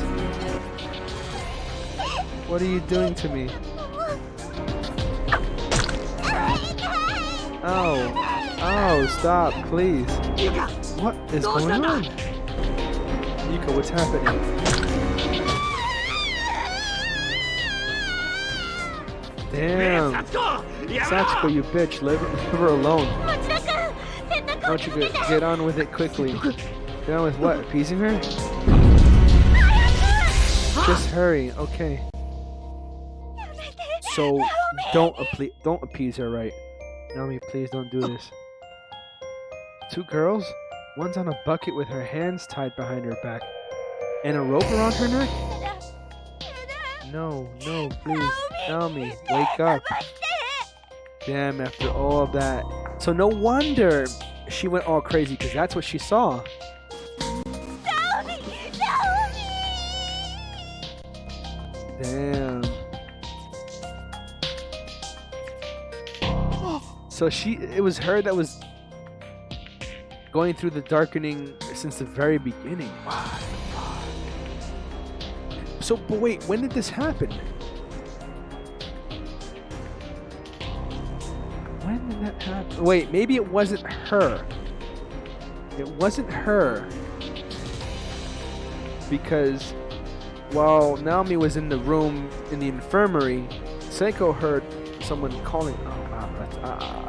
[SPEAKER 1] What are you doing to me? Oh, stop, please. What is going on? Yuka, what's happening? Damn. Sachiko, you bitch, leave her alone. Why don't you get on with it quickly? Get on with what? Appeasing her? Just hurry, okay. So, don't appease her, right? Naomi, please don't do this. Two girls? One's on a bucket with her hands tied behind her back. And a rope around her neck? No, please. Naomi, wake up. Damn, after all of that. So no wonder she went all crazy, because that's what she saw. Damn. So it was her that was going through the darkening since the very beginning. Wow. So, but wait, when did this happen? When did that happen? Wait, maybe it wasn't her. It wasn't her. Because while Naomi was in the room in the infirmary, Seiko heard someone calling. Oh, wow, that's, I don't know.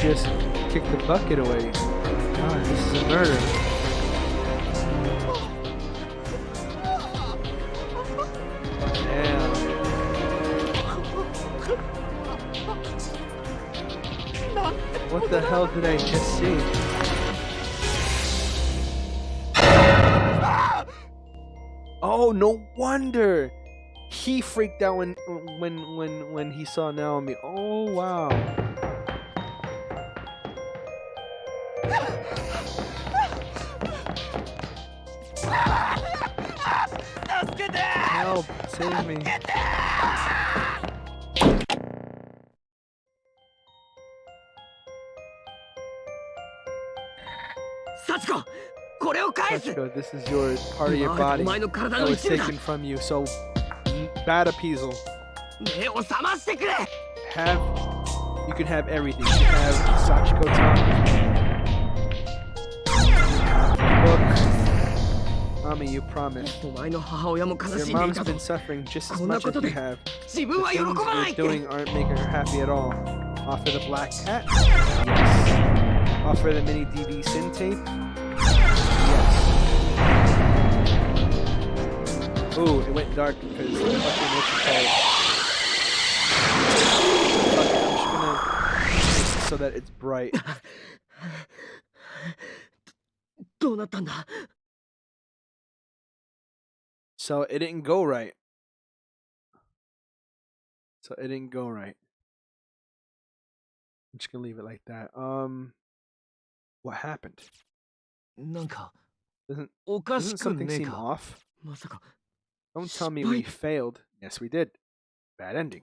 [SPEAKER 1] Just kick the bucket away. God, this is a murder. Damn. What the hell did I just see? Oh, no wonder he freaked out when he saw Naomi. Oh wow. Help! Save me! Sachiko, this is yours. Part of your body that was taken from you. So bad appeasal. You can have everything. You can have Sachiko Town, book. Mommy, you promised.
[SPEAKER 2] お前の母親も悲
[SPEAKER 1] Your
[SPEAKER 2] しんでい
[SPEAKER 1] mom's
[SPEAKER 2] たと
[SPEAKER 1] been suffering just as
[SPEAKER 2] こんな
[SPEAKER 1] much
[SPEAKER 2] こ
[SPEAKER 1] as
[SPEAKER 2] と
[SPEAKER 1] you
[SPEAKER 2] で
[SPEAKER 1] have.
[SPEAKER 2] 自分は
[SPEAKER 1] The
[SPEAKER 2] 喜
[SPEAKER 1] things
[SPEAKER 2] ばない
[SPEAKER 1] you're
[SPEAKER 2] って
[SPEAKER 1] doing aren't making her happy at all. Offer the black cat? Yes. Offer the mini DV sin tape? Yes. Ooh, it went dark because fucking what you call it. Fuck it, I'm just gonna make it so that it's bright.
[SPEAKER 2] どうなったんだ
[SPEAKER 1] So it didn't go right. So it didn't go right. I'm just gonna leave it like that. What happened?
[SPEAKER 2] なんか
[SPEAKER 1] Doesn't
[SPEAKER 2] おかし
[SPEAKER 1] doesn't
[SPEAKER 2] く
[SPEAKER 1] something
[SPEAKER 2] ねえ
[SPEAKER 1] seem
[SPEAKER 2] か
[SPEAKER 1] off?
[SPEAKER 2] まさか
[SPEAKER 1] Don't tell me we failed. Yes, we did. Bad ending.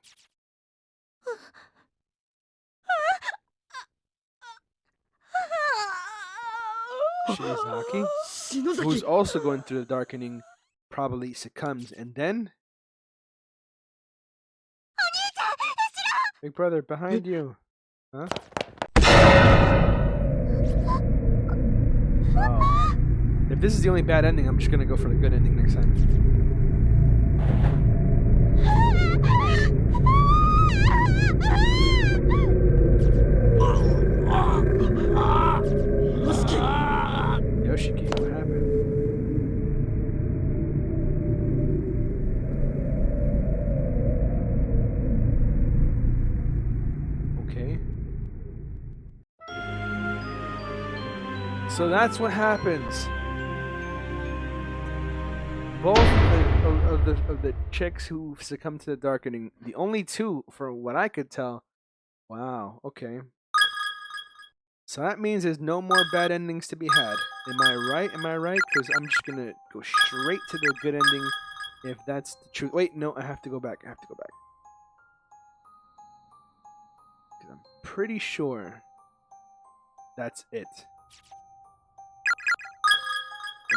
[SPEAKER 1] Shinozaki,
[SPEAKER 2] 篠
[SPEAKER 1] who's
[SPEAKER 2] 崎
[SPEAKER 1] also going through the darkening, probably succumbs, and then Big brother behind you. Huh? Oh. If this is the only bad ending, I'm just gonna go for the good ending next time. Yoshiki, what happened? Okay. So that's what happens. Both of the chicks who succumbed to the darkening, the only two, from what I could tell. Wow. Okay. So that means there's no more bad endings to be had. Am I right? Am I right? Because I'm just gonna go straight to the good ending, if that's the truth. Wait, no, I have to go back. I have to go back. 'Cause I'm pretty sure that's it.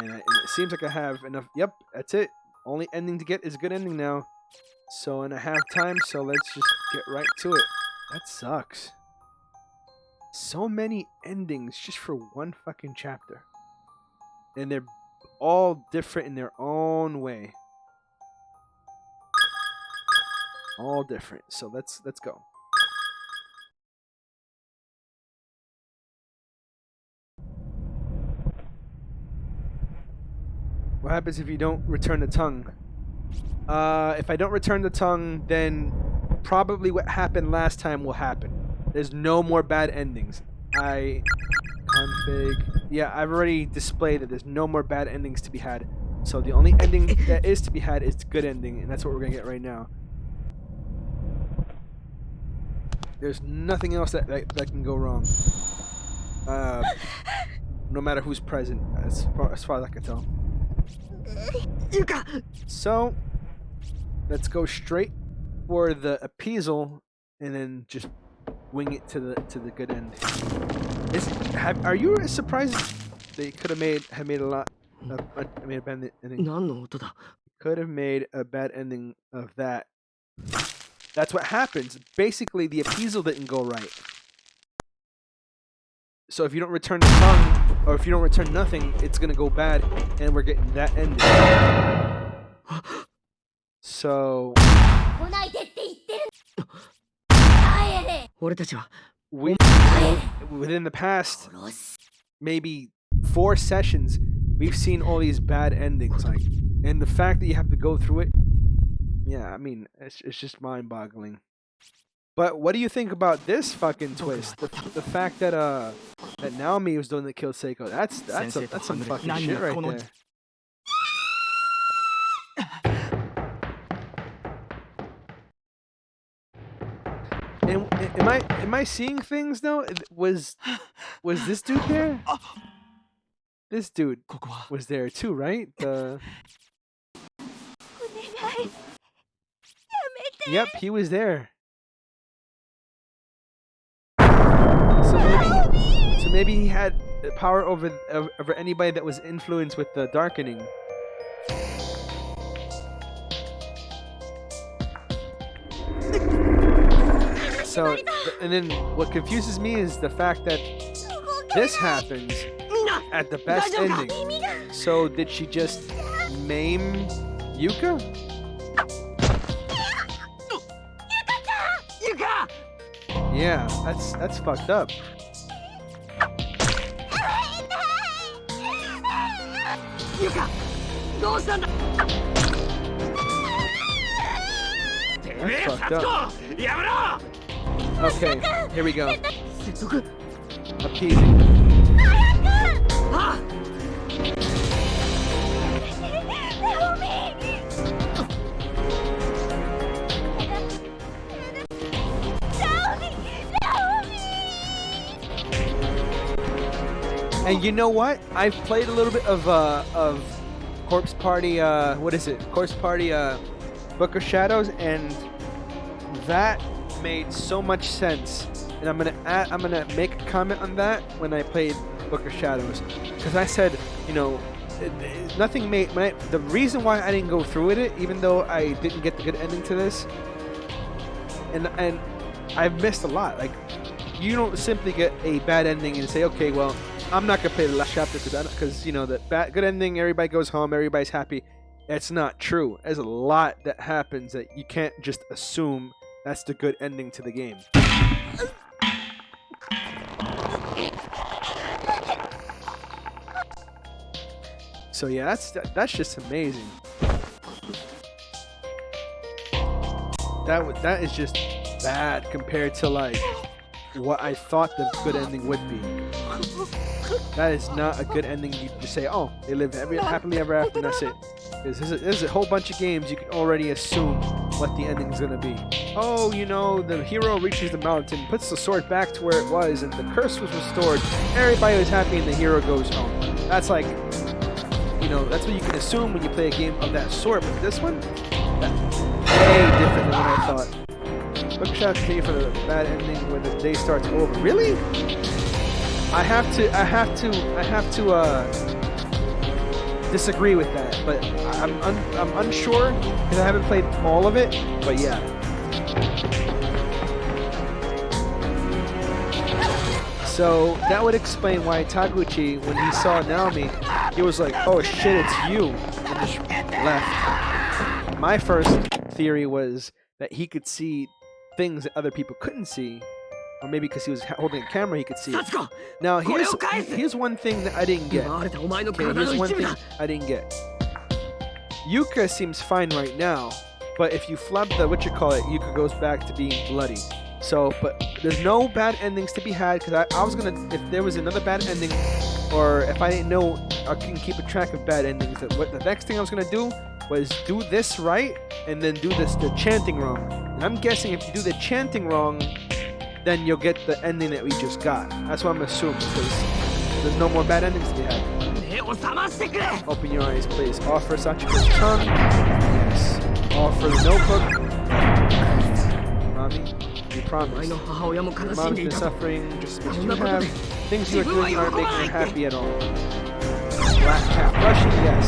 [SPEAKER 1] And it seems like I have enough. Yep, that's it. Only ending to get is good ending now. So, and I have time, so let's just get right to it. That sucks. So many endings just for one fucking chapter. And they're all different in their own way. All different. So let's go. What happens if you don't return the tongue? If I don't return the tongue, then probably what happened last time will happen. There's no more bad endings. Config. Yeah, I've already displayed that there's no more bad endings to be had. So the only ending that is to be had is good ending, and that's what we're gonna get right now. There's nothing else that can go wrong. No matter who's present, as far as I can tell. So let's go straight for the appeasal, and then just wing it to the good end. Are you surprised they could have made a lot? Made a bad ending.
[SPEAKER 2] 何の音だ
[SPEAKER 1] Could have made a bad ending of that. That's what happens. Basically, the appeasal didn't go right. So if you don't return the tongue, or if you don't return nothing, it's gonna go bad, and we're getting that ending. So
[SPEAKER 3] 来ないでって言ってる帰れ
[SPEAKER 2] 俺たちは
[SPEAKER 1] within the past
[SPEAKER 3] 殺す
[SPEAKER 1] maybe 4 sessions, we've seen all these bad endings, like, and the fact that you have to go through it, yeah, I mean, it's just mind-boggling. But what do you think about this fucking twist? The fact that that Naomi was the one that killed Seiko. That's some fucking shit right there. And am I seeing things though? Was this dude there? This dude
[SPEAKER 2] ここは
[SPEAKER 1] was there too, right? The
[SPEAKER 3] お願い
[SPEAKER 1] Yep, he was there. So maybe he had power over anybody that was influenced with the darkening. So, and then what confuses me is the fact that this happens at the best ending. So did she just maim Yuka?
[SPEAKER 2] Yuka!
[SPEAKER 1] Yeah, that's fucked up.
[SPEAKER 2] Yuka! どうしたんだ
[SPEAKER 1] That's fucked up.
[SPEAKER 2] やめろ
[SPEAKER 1] Okay, here we go.
[SPEAKER 2] 説得
[SPEAKER 1] Appeasing.
[SPEAKER 2] あ
[SPEAKER 1] And you know what? I've played a little bit of Corpse Party. What is it? Corpse Party. Book of Shadows, and that made so much sense. And I'm gonna make a comment on that when I played Book of Shadows, because I said, you know, nothing made the reason why I didn't go through with it, even though I didn't get the good ending to this, and I've missed a lot. Like, you don't simply get a bad ending and say, okay, well, I'm not gonna play the last chapter because you know the good ending, everybody goes home, everybody's happy. It's not true. There's a lot that happens that you can't just assume that's the good ending to the game. So yeah, that's just amazing. That is just bad compared to like what I thought the good ending would be. That is not a good ending. You just say, oh, they live happily ever after, and that's it. There's a whole bunch of games you can already assume what the ending is gonna be. Oh, you know, the hero reaches the mountain, puts the sword back to where it was, and the curse was restored. Everybody was happy, and the hero goes home. That's like, you know, that's what you can assume when you play a game of that sort. But this one, way different than what I thought. Look, shout out to you for the bad ending when the day starts over. Really? I have to disagree with that, but I'm unsure because I haven't played all of it. But yeah. So that would explain why Taguchi, when he saw Naomi, he was like, "Oh shit, it's you," and just left. My first theory was that he could see things that other people couldn't see. Or maybe because he was holding a camera, he could see it. Now, here's one thing that I didn't get. Okay, here's one thing I didn't get. Yuka seems fine right now, but if you flub the Yuka goes back to being bloody. So, but there's no bad endings to be had, because I was gonna, if there was another bad ending, or if I didn't know, I can keep a track of bad endings. What the next thing I was gonna do was do this right, and then do the chanting wrong. And I'm guessing if you do the chanting wrong, then you'll get the ending that we just got. That's what I'm assuming, because there's no more bad endings to be had. Open your eyes, please. Offer Sachiko's tongue. Yes. Offer the notebook. Mommy, you promise. Your mom's been suffering just as you have. Things you are doing aren't making her happy at all. Black cat brushing, yes.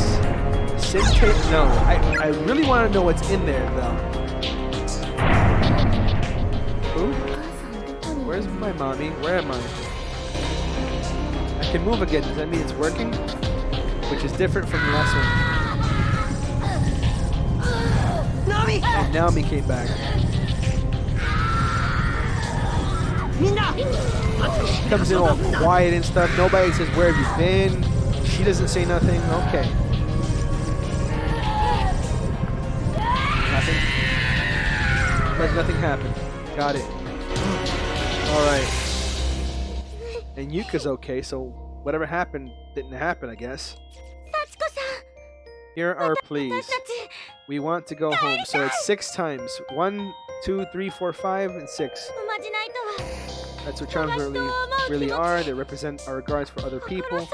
[SPEAKER 1] Sin tape, no. I really want to know what's in there, though. Who? Where's my mommy? Where am I? I can move again. Does that mean it's working? Which is different from the last one. And Naomi came back. She comes in all quiet and stuff. Nobody says, where have you been? She doesn't say nothing. Okay. Nothing. Like nothing happened. Got it. Alright. And Yuka's okay, so whatever happened didn't happen, I guess. Here are pleas. We want to go home. So it's 6 times. 1, 2, 3, 4, 5, and 6. That's what charms really are. They represent our regards for other people.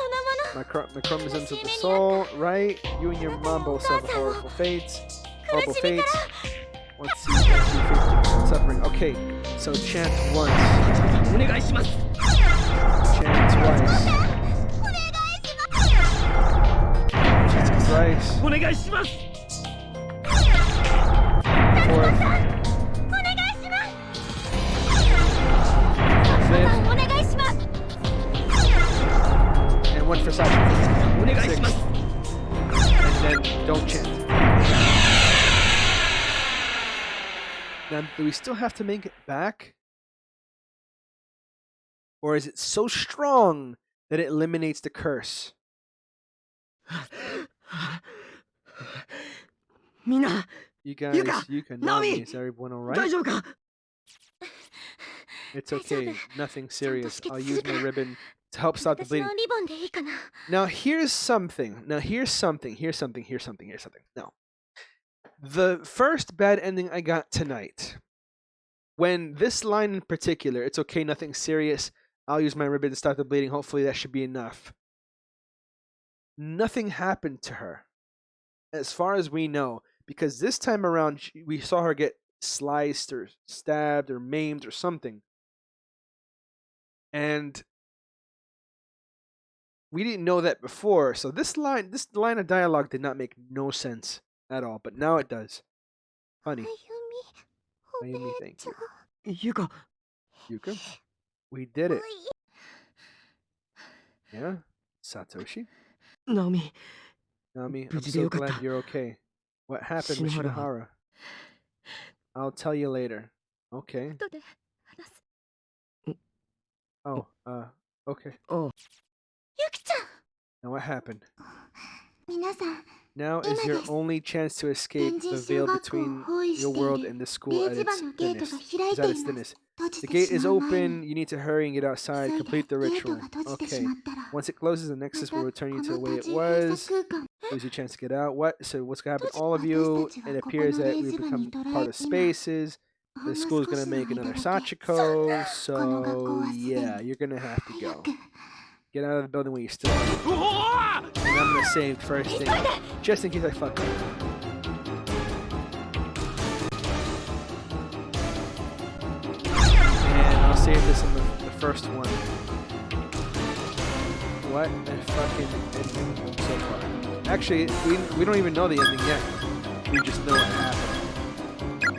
[SPEAKER 1] My chromosomes of the soul, right? You and your mom both suffer horrible fates. Horrible fates. Let's see. Suffering. Okay, so chant once. Chant twice. Thrice. Fourth. Do we still have to make it back? Or is it so strong that it eliminates the curse?
[SPEAKER 2] みんな
[SPEAKER 1] You
[SPEAKER 2] Yuka!
[SPEAKER 1] guys, Yuka,
[SPEAKER 2] Nami!
[SPEAKER 1] Nami, is everyone
[SPEAKER 2] 大
[SPEAKER 1] alright?
[SPEAKER 2] 丈夫か
[SPEAKER 1] It's
[SPEAKER 3] 大丈夫。
[SPEAKER 1] okay, nothing
[SPEAKER 3] ちゃんと
[SPEAKER 1] serious.
[SPEAKER 3] 止
[SPEAKER 1] I'll
[SPEAKER 3] 血する
[SPEAKER 1] use
[SPEAKER 3] か
[SPEAKER 1] my
[SPEAKER 3] ら
[SPEAKER 1] ribbon to help stop the
[SPEAKER 3] 私
[SPEAKER 1] bleeding.
[SPEAKER 3] のリボンでいいかな。
[SPEAKER 1] Now here's something. No. The first bad ending I got tonight, when this line in particular, it's okay, nothing serious, I'll use my ribbon to stop the bleeding, hopefully that should be enough. Nothing happened to her, as far as we know, because this time around we saw her get sliced or stabbed or maimed or something. And we didn't know that before, so this line of dialogue did not make no sense at all, but now it does. Funny.
[SPEAKER 3] 歩美、お
[SPEAKER 1] Mayumi,
[SPEAKER 3] 姉
[SPEAKER 1] thank
[SPEAKER 3] ちゃ
[SPEAKER 1] you.
[SPEAKER 3] ん。
[SPEAKER 2] ゆか
[SPEAKER 1] Yuka, we did it.
[SPEAKER 3] おい
[SPEAKER 1] Yeah, Satoshi.
[SPEAKER 2] ナオミ
[SPEAKER 1] Nami, I'm
[SPEAKER 2] 無事で
[SPEAKER 1] so
[SPEAKER 2] よかっ
[SPEAKER 1] glad
[SPEAKER 2] た
[SPEAKER 1] you're okay. What happened with
[SPEAKER 2] Shinohara.
[SPEAKER 1] Shinohara? I'll tell you later. Okay.
[SPEAKER 3] 後で話す。
[SPEAKER 1] Oh, okay.
[SPEAKER 2] あ
[SPEAKER 3] ゆきちゃん。
[SPEAKER 1] Now what happened?
[SPEAKER 3] 皆さん、
[SPEAKER 1] Now is your only chance to escape the veil between your world and the school at
[SPEAKER 3] 明治
[SPEAKER 1] its
[SPEAKER 3] 場のゲート
[SPEAKER 1] thinnest.
[SPEAKER 3] が開い
[SPEAKER 1] Is
[SPEAKER 3] て
[SPEAKER 1] at
[SPEAKER 3] い
[SPEAKER 1] its
[SPEAKER 3] ま
[SPEAKER 1] thinnest.
[SPEAKER 3] す。閉じ
[SPEAKER 1] The
[SPEAKER 3] て
[SPEAKER 1] gate
[SPEAKER 3] し
[SPEAKER 1] is
[SPEAKER 3] まう前
[SPEAKER 1] open.
[SPEAKER 3] に。
[SPEAKER 1] You need to hurry and get outside.
[SPEAKER 3] 急いで
[SPEAKER 1] Complete the
[SPEAKER 3] ゲート
[SPEAKER 1] ritual.
[SPEAKER 3] が閉じてし
[SPEAKER 1] Okay.
[SPEAKER 3] まったら、
[SPEAKER 1] Once it closes, the
[SPEAKER 3] ま
[SPEAKER 1] Nexus
[SPEAKER 3] た
[SPEAKER 1] will
[SPEAKER 3] こ
[SPEAKER 1] return you to the
[SPEAKER 3] の
[SPEAKER 1] way
[SPEAKER 3] 多
[SPEAKER 1] it
[SPEAKER 3] 重閉
[SPEAKER 1] was.
[SPEAKER 3] 鎖空間。
[SPEAKER 1] Lose your chance to get out. What? So what's gonna happen to all of
[SPEAKER 3] 私
[SPEAKER 1] you?
[SPEAKER 3] たちは
[SPEAKER 1] It
[SPEAKER 3] ここ
[SPEAKER 1] appears
[SPEAKER 3] の
[SPEAKER 1] that
[SPEAKER 3] レ
[SPEAKER 1] we
[SPEAKER 3] ジ部
[SPEAKER 1] become
[SPEAKER 3] に捕ら
[SPEAKER 1] part
[SPEAKER 3] え
[SPEAKER 1] of
[SPEAKER 3] 今
[SPEAKER 1] spaces.
[SPEAKER 3] ほん
[SPEAKER 1] The
[SPEAKER 3] の
[SPEAKER 1] school's
[SPEAKER 3] 少
[SPEAKER 1] gonna
[SPEAKER 3] しの
[SPEAKER 1] make
[SPEAKER 3] 間
[SPEAKER 1] another
[SPEAKER 3] だけ。そんな
[SPEAKER 1] Sachiko.
[SPEAKER 3] この学校
[SPEAKER 1] So
[SPEAKER 3] はすで
[SPEAKER 1] yeah,
[SPEAKER 3] に
[SPEAKER 1] you're gonna have to
[SPEAKER 3] 早
[SPEAKER 1] go.
[SPEAKER 3] く。
[SPEAKER 1] Get out of the building while you still can.
[SPEAKER 4] うわ
[SPEAKER 1] And I'm gonna save first thing, just in case I fuck up. And I'll save this in the first one. What a fucking ending so far. Actually, we don't even know the ending yet. We just know what happened.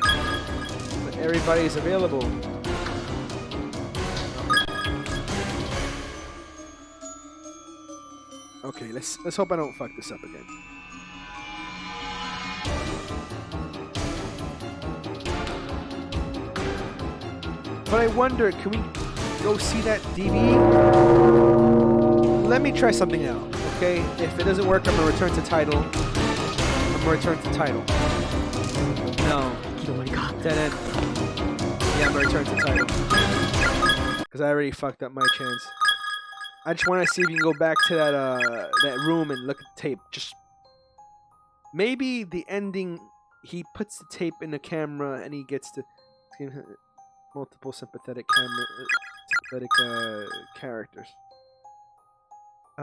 [SPEAKER 1] But everybody's available. Okay, let's hope I don't fuck this up again. But I wonder, can we go see that DVD? Let me try something out, okay? If it doesn't work, I'm gonna return to title. No,
[SPEAKER 2] 行き止まりか
[SPEAKER 1] dead end. Yeah, I'm gonna return to title. Because I already fucked up my chance. I just want to see if you can go back to that room and look at the tape. Just maybe the ending, he puts the tape in the camera and he gets to multiple sympathetic characters.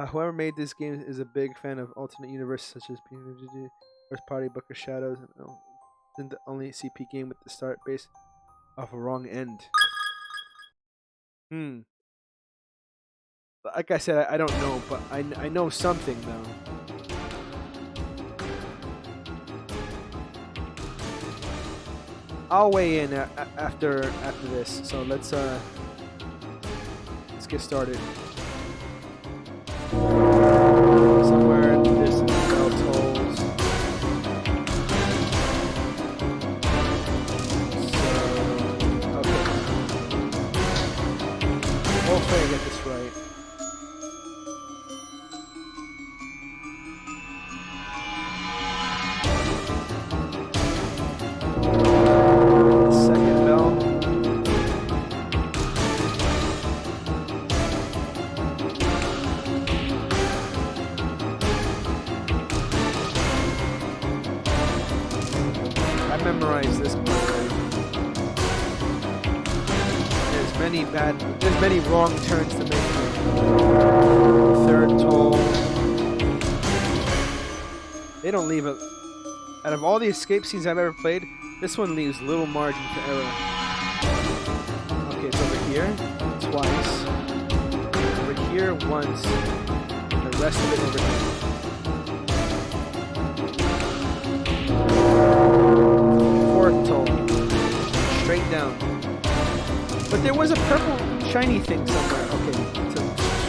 [SPEAKER 1] Whoever made this game is a big fan of alternate universes such as Pt.25, First Party, Book of Shadows, and isn't the only CP game with the start based off a wrong end. Like I said, I don't know, but I know something though. I'll weigh in after this. So let's get started. Somewhere in the distance, bell tolls. So okay. Hopefully I get this right. Second bell. I memorized this part already. There's many wrong turns to make. Third toll. They don't leave it. Out of all the escape scenes I've ever played, this one leaves little margin for error. Okay, it's over here twice. Over here once. And the rest of it over here. Fourth toll. Straight down. But there was a purple shiny thing somewhere. Okay,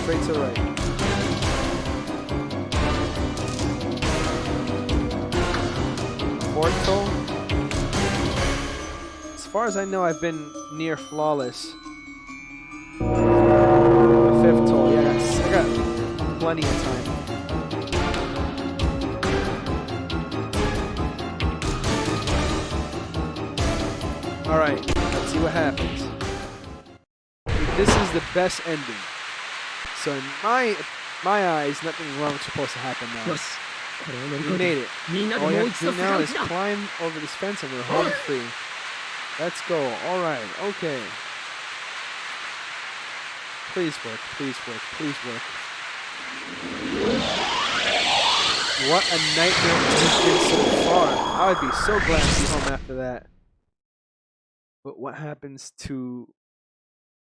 [SPEAKER 1] straight to the right. Fourth toll. It's far as I know, I've been near flawless. The fifth toll, yeah, I got plenty of time. Alright, let's see what happens. This is the best ending. So in my eyes, nothing wrong is supposed to happen now.
[SPEAKER 2] よしこれを乗り
[SPEAKER 1] We
[SPEAKER 2] 越え
[SPEAKER 1] made
[SPEAKER 2] て
[SPEAKER 1] it.
[SPEAKER 2] みんなで
[SPEAKER 1] All
[SPEAKER 2] も
[SPEAKER 1] we
[SPEAKER 2] う
[SPEAKER 1] have
[SPEAKER 2] 一
[SPEAKER 1] to
[SPEAKER 2] 度
[SPEAKER 1] do
[SPEAKER 2] 世
[SPEAKER 1] now
[SPEAKER 2] 界
[SPEAKER 1] is
[SPEAKER 2] 一だ
[SPEAKER 1] climb over this fence and we're home free. Let's go. Alright, okay. Please work, please work, please work. What a nightmare it has been so far. I would be so glad to be home after that. But what happens to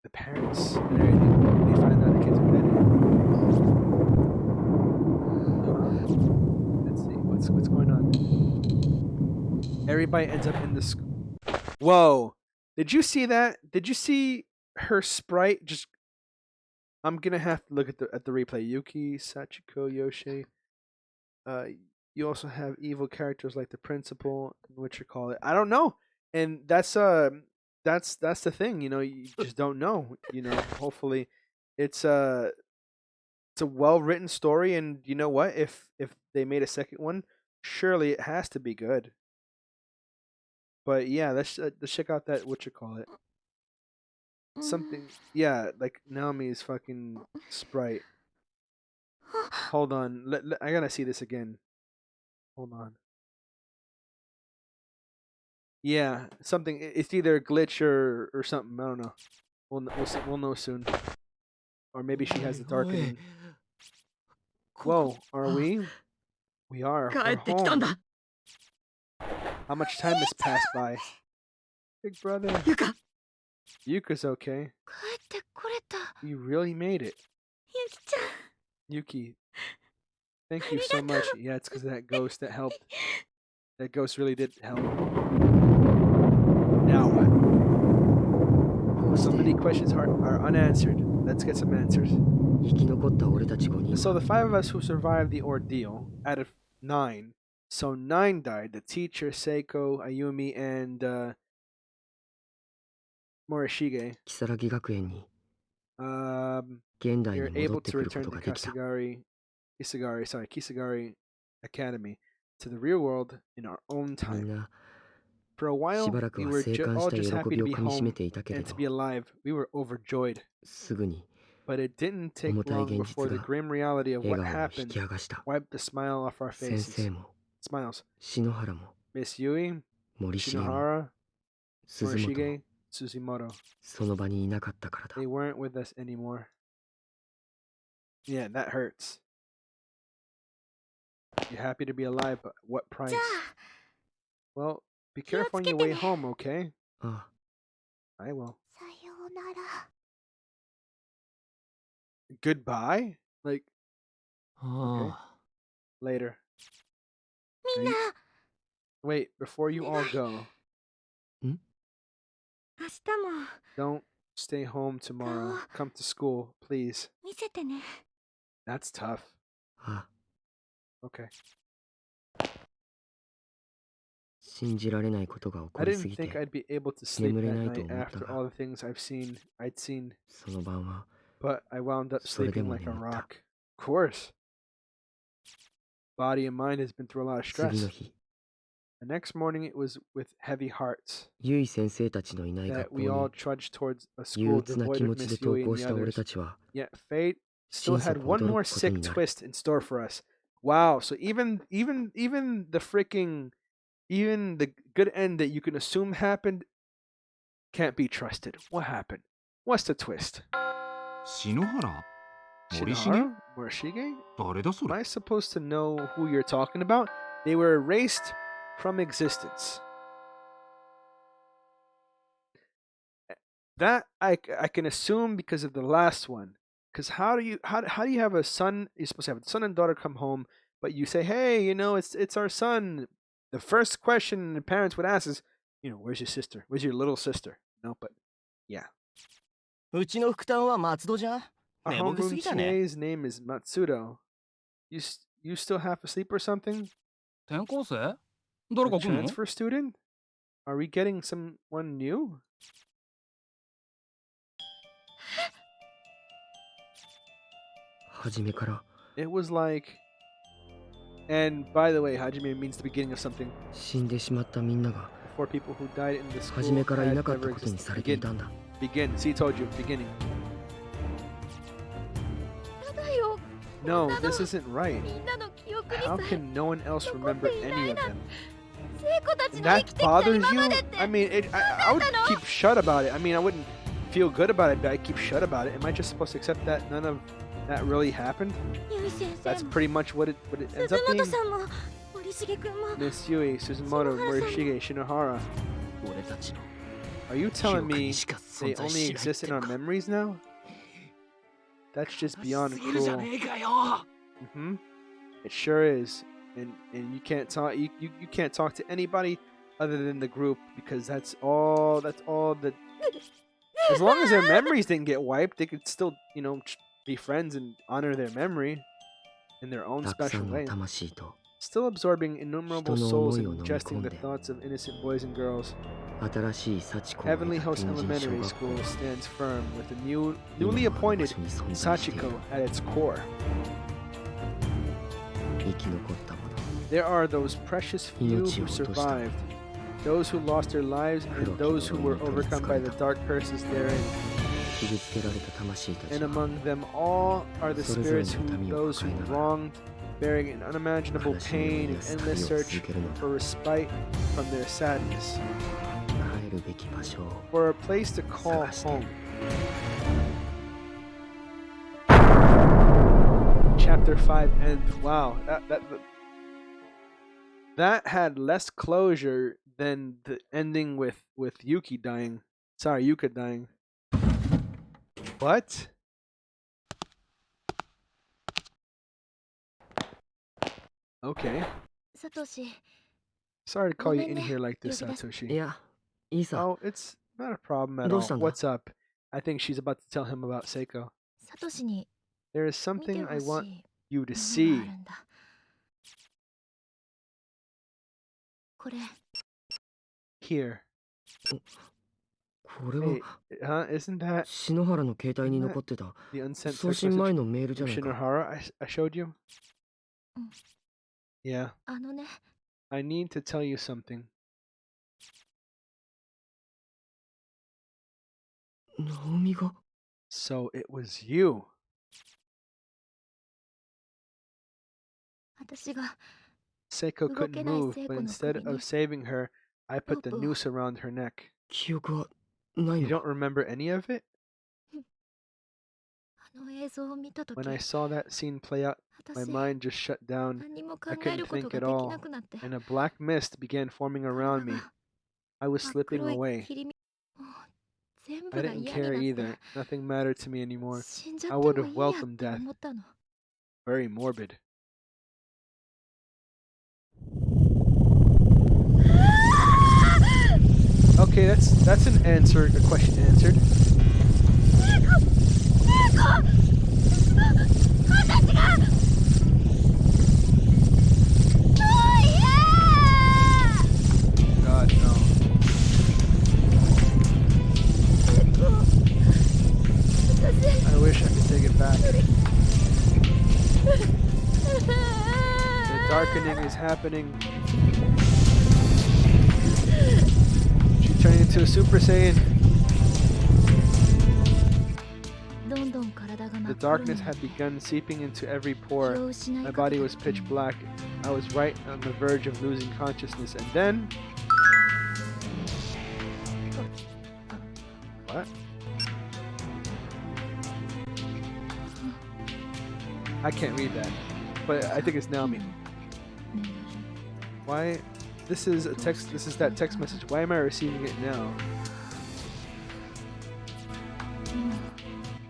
[SPEAKER 1] the parents and everything when they find out the kids are dead? Let's see, what's going on? Everybody ends up in the school. Whoa! Did you see that? Did you see her sprite just? I'm gonna have to look at the replay. Yuki, Sachiko, Yoshi. You also have evil characters like the principal, what you call it. I don't know, and that's the thing. You know, you just don't know. You know, hopefully, it's a well written story, and you know what? If they made a second one, surely it has to be good. But yeah, let's check out that what you call it. Something, yeah, like Naomi's fucking sprite. Hold on, I gotta see this again. Hold on. Yeah, something. It's either a glitch or something. I don't know. We'll know soon. Or maybe she has the
[SPEAKER 2] おいおい
[SPEAKER 1] darkening.
[SPEAKER 2] ここ
[SPEAKER 1] Whoa, are we? We are.
[SPEAKER 2] 帰
[SPEAKER 1] We're
[SPEAKER 2] ってきたん
[SPEAKER 1] home.
[SPEAKER 2] だ
[SPEAKER 1] How much time has passed by? Big brother.
[SPEAKER 2] ゆか
[SPEAKER 1] Yuka's okay.
[SPEAKER 3] 帰ってこれた。
[SPEAKER 1] You really made it.
[SPEAKER 3] ゆきちゃん。
[SPEAKER 1] Yuki, thank you so much. Yeah, it's because of that ghost that helped. That ghost really did help. Now what?
[SPEAKER 2] こうし
[SPEAKER 1] So
[SPEAKER 2] て
[SPEAKER 1] many questions are unanswered. Let's get some answers.
[SPEAKER 2] 生き残った俺たち5人
[SPEAKER 1] So
[SPEAKER 2] は
[SPEAKER 1] the five of us who survived the ordeal, out of 9, so 9 died. The teacher, Seiko, Ayumi, and Morishige.
[SPEAKER 2] 如月学園に
[SPEAKER 1] Um,
[SPEAKER 2] 現代
[SPEAKER 1] you're
[SPEAKER 2] に戻っ
[SPEAKER 1] able
[SPEAKER 2] て
[SPEAKER 1] to
[SPEAKER 2] くるこ
[SPEAKER 1] return
[SPEAKER 2] と
[SPEAKER 1] to
[SPEAKER 2] ができた
[SPEAKER 1] Kisagari Academy, to the real world in our own
[SPEAKER 2] みん
[SPEAKER 1] time.
[SPEAKER 2] な
[SPEAKER 1] For a
[SPEAKER 2] し
[SPEAKER 1] while,
[SPEAKER 2] ばらく
[SPEAKER 1] we
[SPEAKER 2] は
[SPEAKER 1] were
[SPEAKER 2] 生還
[SPEAKER 1] all
[SPEAKER 2] した
[SPEAKER 1] just
[SPEAKER 2] 喜
[SPEAKER 1] happy
[SPEAKER 2] び
[SPEAKER 1] to
[SPEAKER 2] を
[SPEAKER 1] be
[SPEAKER 2] かみしめ
[SPEAKER 1] home
[SPEAKER 2] ていたけれ
[SPEAKER 1] and
[SPEAKER 2] ど
[SPEAKER 1] to be alive. We were overjoyed.
[SPEAKER 2] すぐに
[SPEAKER 1] But it didn't take
[SPEAKER 2] 重たい
[SPEAKER 1] long
[SPEAKER 2] 現
[SPEAKER 1] before
[SPEAKER 2] 実
[SPEAKER 1] the
[SPEAKER 2] が
[SPEAKER 1] grim reality of
[SPEAKER 2] 笑
[SPEAKER 1] what
[SPEAKER 2] 顔を引
[SPEAKER 1] happened
[SPEAKER 2] き剥がした
[SPEAKER 1] wiped the smile off our
[SPEAKER 2] 先
[SPEAKER 1] faces.
[SPEAKER 2] 生も
[SPEAKER 1] Smiles.
[SPEAKER 2] 篠原も
[SPEAKER 1] Miss Yui,
[SPEAKER 2] 森重も
[SPEAKER 1] Shinohara,
[SPEAKER 2] 鈴本も
[SPEAKER 1] Morishige, Tsushimoto.
[SPEAKER 2] その場にいなかったからだ
[SPEAKER 1] They weren't with us anymore. Yeah, that hurts. You're happy to be alive, but what price?
[SPEAKER 3] じゃあ、
[SPEAKER 1] Well, be
[SPEAKER 3] 気を
[SPEAKER 1] careful
[SPEAKER 3] つ
[SPEAKER 1] on
[SPEAKER 3] け
[SPEAKER 1] your
[SPEAKER 3] て
[SPEAKER 1] way
[SPEAKER 3] ね。
[SPEAKER 1] home, okay?
[SPEAKER 2] あ
[SPEAKER 1] I will.
[SPEAKER 3] さようなら。
[SPEAKER 1] Goodbye? Like,
[SPEAKER 2] あ
[SPEAKER 1] later.
[SPEAKER 3] みんな、
[SPEAKER 1] Wait, before you all go,
[SPEAKER 3] 明日も
[SPEAKER 1] don't stay home tomorrow. Come to school, please.
[SPEAKER 3] 見せてね。
[SPEAKER 1] That's tough.
[SPEAKER 2] あ
[SPEAKER 1] Okay.
[SPEAKER 2] 信じられないことが起こ
[SPEAKER 1] I
[SPEAKER 2] りす
[SPEAKER 1] didn't
[SPEAKER 2] ぎ
[SPEAKER 1] think
[SPEAKER 2] て
[SPEAKER 1] I'd be able to sleep that
[SPEAKER 2] 眠れないと
[SPEAKER 1] night
[SPEAKER 2] 思った
[SPEAKER 1] after
[SPEAKER 2] が
[SPEAKER 1] all the things I'd seen,
[SPEAKER 2] その晩は
[SPEAKER 1] but I wound up
[SPEAKER 2] それで
[SPEAKER 1] sleeping
[SPEAKER 2] も
[SPEAKER 1] like a
[SPEAKER 2] 眠った
[SPEAKER 1] rock. Of course. Body and mind has been through a lot of
[SPEAKER 2] 次の
[SPEAKER 1] stress.
[SPEAKER 2] 日
[SPEAKER 1] The next morning, it was with heavy hearts
[SPEAKER 2] ゆい先生たちのいない
[SPEAKER 1] that
[SPEAKER 2] 学校
[SPEAKER 1] we all
[SPEAKER 2] に
[SPEAKER 1] trudged towards a
[SPEAKER 2] 憂
[SPEAKER 1] school
[SPEAKER 2] 鬱な
[SPEAKER 1] devoid
[SPEAKER 2] 気
[SPEAKER 1] of
[SPEAKER 2] 持ちで
[SPEAKER 1] Miss
[SPEAKER 2] 登
[SPEAKER 1] Yui
[SPEAKER 2] 校
[SPEAKER 1] and
[SPEAKER 2] し
[SPEAKER 1] the
[SPEAKER 2] た俺
[SPEAKER 1] others.
[SPEAKER 2] たちは
[SPEAKER 1] Yet fate still
[SPEAKER 2] 心
[SPEAKER 1] had
[SPEAKER 2] 底
[SPEAKER 1] one
[SPEAKER 2] 驚
[SPEAKER 1] more
[SPEAKER 2] くことに
[SPEAKER 1] sick
[SPEAKER 2] なる
[SPEAKER 1] twist in store for us. Wow! So even the freaking even the good end that you can assume happened can't be trusted. What happened? What's the twist?
[SPEAKER 4] 篠原森重
[SPEAKER 1] Shinohara? Morishige?
[SPEAKER 4] 誰だそ
[SPEAKER 1] Am
[SPEAKER 4] れ
[SPEAKER 1] I supposed to know who you're talking about? They were erased from existence. That I can assume because of the last one. Because how do you have a son? You're supposed to have a son and daughter come home, but you say, hey, you know, it's our son. The first question the parents would ask is, you know, where's your sister? Where's your little sister? No, but yeah.
[SPEAKER 2] うちの副担は松戸じゃ寝ぼけすぎたね
[SPEAKER 1] Ahonbun TA's name is Matsudo. You still half asleep or something?
[SPEAKER 2] 転校生
[SPEAKER 1] A
[SPEAKER 2] 誰か来んの
[SPEAKER 1] transfer student? Are we getting someone new? It was like, and by the way, Hajime means the beginning of something.
[SPEAKER 2] 死んでしまったみんなが
[SPEAKER 1] Before people who died in the
[SPEAKER 2] 初
[SPEAKER 1] school
[SPEAKER 2] めからい
[SPEAKER 1] had
[SPEAKER 2] なかった
[SPEAKER 1] never
[SPEAKER 2] ことに
[SPEAKER 1] existed.
[SPEAKER 2] されてい
[SPEAKER 1] Begin.
[SPEAKER 2] たんだ。
[SPEAKER 1] Begin. See, told you. Beginning.
[SPEAKER 3] だよ
[SPEAKER 1] No, this isn't right.
[SPEAKER 3] みんなの記憶にさ
[SPEAKER 1] How
[SPEAKER 3] え
[SPEAKER 1] can no one else remember any of them?
[SPEAKER 3] 聖子たち
[SPEAKER 1] And
[SPEAKER 3] の生
[SPEAKER 1] that
[SPEAKER 3] きてきた
[SPEAKER 1] bothers
[SPEAKER 3] 今
[SPEAKER 1] you?
[SPEAKER 3] までって
[SPEAKER 1] I mean, I would keep shut about it. I mean, I wouldn't feel good about it, but I keep shut about it. Am I just supposed to accept that none of that really happened?
[SPEAKER 3] ゆい先
[SPEAKER 1] That's
[SPEAKER 3] 生も
[SPEAKER 1] pretty much what it ends
[SPEAKER 3] 鈴
[SPEAKER 1] up being.
[SPEAKER 3] 本さんも森重君も
[SPEAKER 1] Miss Yui, Suzumoto, Morishige, Shinohara.
[SPEAKER 2] 俺たちの
[SPEAKER 1] Are you
[SPEAKER 2] 記
[SPEAKER 1] telling
[SPEAKER 2] 憶に
[SPEAKER 1] me
[SPEAKER 2] しか
[SPEAKER 1] they
[SPEAKER 2] 存在
[SPEAKER 1] only
[SPEAKER 2] しないっ
[SPEAKER 1] exist
[SPEAKER 2] て
[SPEAKER 1] in our
[SPEAKER 2] のか。
[SPEAKER 1] memories now? That's just
[SPEAKER 2] す
[SPEAKER 1] beyond
[SPEAKER 2] ぎるじゃ
[SPEAKER 1] cruel.
[SPEAKER 2] ねえかよ。
[SPEAKER 1] Mm-hmm. It sure is. And you can't talk you can't talk to anybody other than the group because that's all that as long as their memories didn't get wiped, they could still, be friends and honor their memory in their own
[SPEAKER 2] たくさ
[SPEAKER 1] special
[SPEAKER 2] んの
[SPEAKER 1] way.
[SPEAKER 2] 魂と
[SPEAKER 1] Still absorbing innumerable
[SPEAKER 2] 人の
[SPEAKER 1] souls
[SPEAKER 2] 思いを
[SPEAKER 1] and
[SPEAKER 2] 飲み込ん
[SPEAKER 1] ingesting the
[SPEAKER 2] で
[SPEAKER 1] thoughts of innocent boys and girls.
[SPEAKER 2] 新しい幸子を得
[SPEAKER 1] Heavenly
[SPEAKER 2] た
[SPEAKER 1] Host
[SPEAKER 2] 天神小
[SPEAKER 1] Elementary
[SPEAKER 2] 学校
[SPEAKER 1] School stands firm with a
[SPEAKER 2] 今
[SPEAKER 1] newly
[SPEAKER 2] もあの場
[SPEAKER 1] appointed
[SPEAKER 2] 所に存在している。
[SPEAKER 1] Sachiko at its core.
[SPEAKER 2] 生き残った者
[SPEAKER 1] There are those precious few who
[SPEAKER 2] 命を落とした
[SPEAKER 1] survived, those who lost their lives, and those who were overcome by the dark curses therein.
[SPEAKER 2] 傷つけられた魂たち
[SPEAKER 1] And
[SPEAKER 2] が
[SPEAKER 1] among them all are the spirits those who wronged, bearing an unimaginable pain and endless search for respite from their sadness,
[SPEAKER 2] 帰るべき場所を
[SPEAKER 1] for a place to call
[SPEAKER 2] 探して
[SPEAKER 1] home. Chapter 5 ends. Wow, that had less closure than the ending with Yuki dying. Sorry, Yuka dying. What? Okay.
[SPEAKER 3] サトシ
[SPEAKER 1] Sorry to call you in
[SPEAKER 3] Gomen ne,
[SPEAKER 1] here like this,
[SPEAKER 3] 呼び出し-
[SPEAKER 2] い
[SPEAKER 1] Satoshi.
[SPEAKER 2] やいいさ
[SPEAKER 1] Oh, it's not a problem at
[SPEAKER 2] どう
[SPEAKER 1] all.
[SPEAKER 2] したんだ
[SPEAKER 1] What's up? I think she's about to tell him about Seiko.
[SPEAKER 3] サトシに
[SPEAKER 1] There is
[SPEAKER 3] 見て
[SPEAKER 1] something
[SPEAKER 3] ほ
[SPEAKER 1] I
[SPEAKER 3] し
[SPEAKER 1] want
[SPEAKER 3] い
[SPEAKER 1] you
[SPEAKER 3] も
[SPEAKER 1] to
[SPEAKER 3] のがあ
[SPEAKER 1] see.
[SPEAKER 3] るんだこれ
[SPEAKER 1] Here.
[SPEAKER 2] これは
[SPEAKER 1] Hey, isn't that
[SPEAKER 2] 篠原の携帯に残ってた
[SPEAKER 1] the unsent
[SPEAKER 2] 送
[SPEAKER 1] text
[SPEAKER 2] 信前
[SPEAKER 1] message
[SPEAKER 2] のメールじゃ
[SPEAKER 1] from
[SPEAKER 2] ないか
[SPEAKER 1] Shinohara I showed you?
[SPEAKER 3] Mm.
[SPEAKER 1] Yeah.
[SPEAKER 3] あのね
[SPEAKER 1] I need to tell you something.
[SPEAKER 2] 直美が
[SPEAKER 1] So it was you.
[SPEAKER 3] 私が
[SPEAKER 1] Seiko couldn't
[SPEAKER 3] 動けない
[SPEAKER 1] move,
[SPEAKER 3] 聖
[SPEAKER 1] but
[SPEAKER 3] 子の
[SPEAKER 1] instead
[SPEAKER 3] 首
[SPEAKER 1] of
[SPEAKER 3] に
[SPEAKER 1] saving her, I put the
[SPEAKER 3] ロープを
[SPEAKER 1] noose around her neck.
[SPEAKER 2] 記憶はない
[SPEAKER 1] You
[SPEAKER 2] の
[SPEAKER 1] don't
[SPEAKER 2] か
[SPEAKER 1] remember any of it?
[SPEAKER 3] あの映像を見たと
[SPEAKER 1] When
[SPEAKER 3] き
[SPEAKER 1] I saw that scene play out, my
[SPEAKER 3] 私
[SPEAKER 1] mind just shut down.
[SPEAKER 3] 何も考
[SPEAKER 1] I
[SPEAKER 3] え
[SPEAKER 1] couldn't
[SPEAKER 3] ること
[SPEAKER 1] think
[SPEAKER 3] が
[SPEAKER 1] at
[SPEAKER 3] できな
[SPEAKER 1] all,
[SPEAKER 3] くなって
[SPEAKER 1] and a black mist began forming
[SPEAKER 3] 体
[SPEAKER 1] around me.
[SPEAKER 3] が
[SPEAKER 1] I was
[SPEAKER 3] 真っ
[SPEAKER 1] slipping
[SPEAKER 3] 黒い
[SPEAKER 1] away.
[SPEAKER 3] 霧もう全
[SPEAKER 1] I
[SPEAKER 3] 部が
[SPEAKER 1] didn't
[SPEAKER 3] 嫌
[SPEAKER 1] care
[SPEAKER 3] になっ
[SPEAKER 1] either.
[SPEAKER 3] て
[SPEAKER 1] Nothing mattered to me anymore.
[SPEAKER 3] 死んじゃ
[SPEAKER 1] I
[SPEAKER 3] って
[SPEAKER 1] would
[SPEAKER 3] もい
[SPEAKER 1] have
[SPEAKER 3] いやっ
[SPEAKER 1] welcomed
[SPEAKER 3] て
[SPEAKER 1] death.
[SPEAKER 3] 思ったの
[SPEAKER 1] Very morbid. Okay, that's an answer, a question answered.
[SPEAKER 3] 私がもう嫌
[SPEAKER 1] God, no.
[SPEAKER 3] 私
[SPEAKER 1] I wish I could take it back. The darkening is happening. She turned into a Super Saiyan.
[SPEAKER 3] どんどん体が真
[SPEAKER 1] The
[SPEAKER 3] っ黒に
[SPEAKER 1] darkness
[SPEAKER 3] なっ
[SPEAKER 1] had
[SPEAKER 3] て
[SPEAKER 1] begun seeping into every
[SPEAKER 3] 気
[SPEAKER 1] pore.
[SPEAKER 3] を失い
[SPEAKER 1] My
[SPEAKER 3] かけ
[SPEAKER 1] body
[SPEAKER 3] た
[SPEAKER 1] was
[SPEAKER 3] 時
[SPEAKER 1] pitch
[SPEAKER 3] に
[SPEAKER 1] black. I was right on the verge of losing consciousness, and then. What? I can't read that, but I think it's Naomi.
[SPEAKER 3] メール
[SPEAKER 1] Why? This is a text. This is that text message. Why am I receiving it now?
[SPEAKER 3] も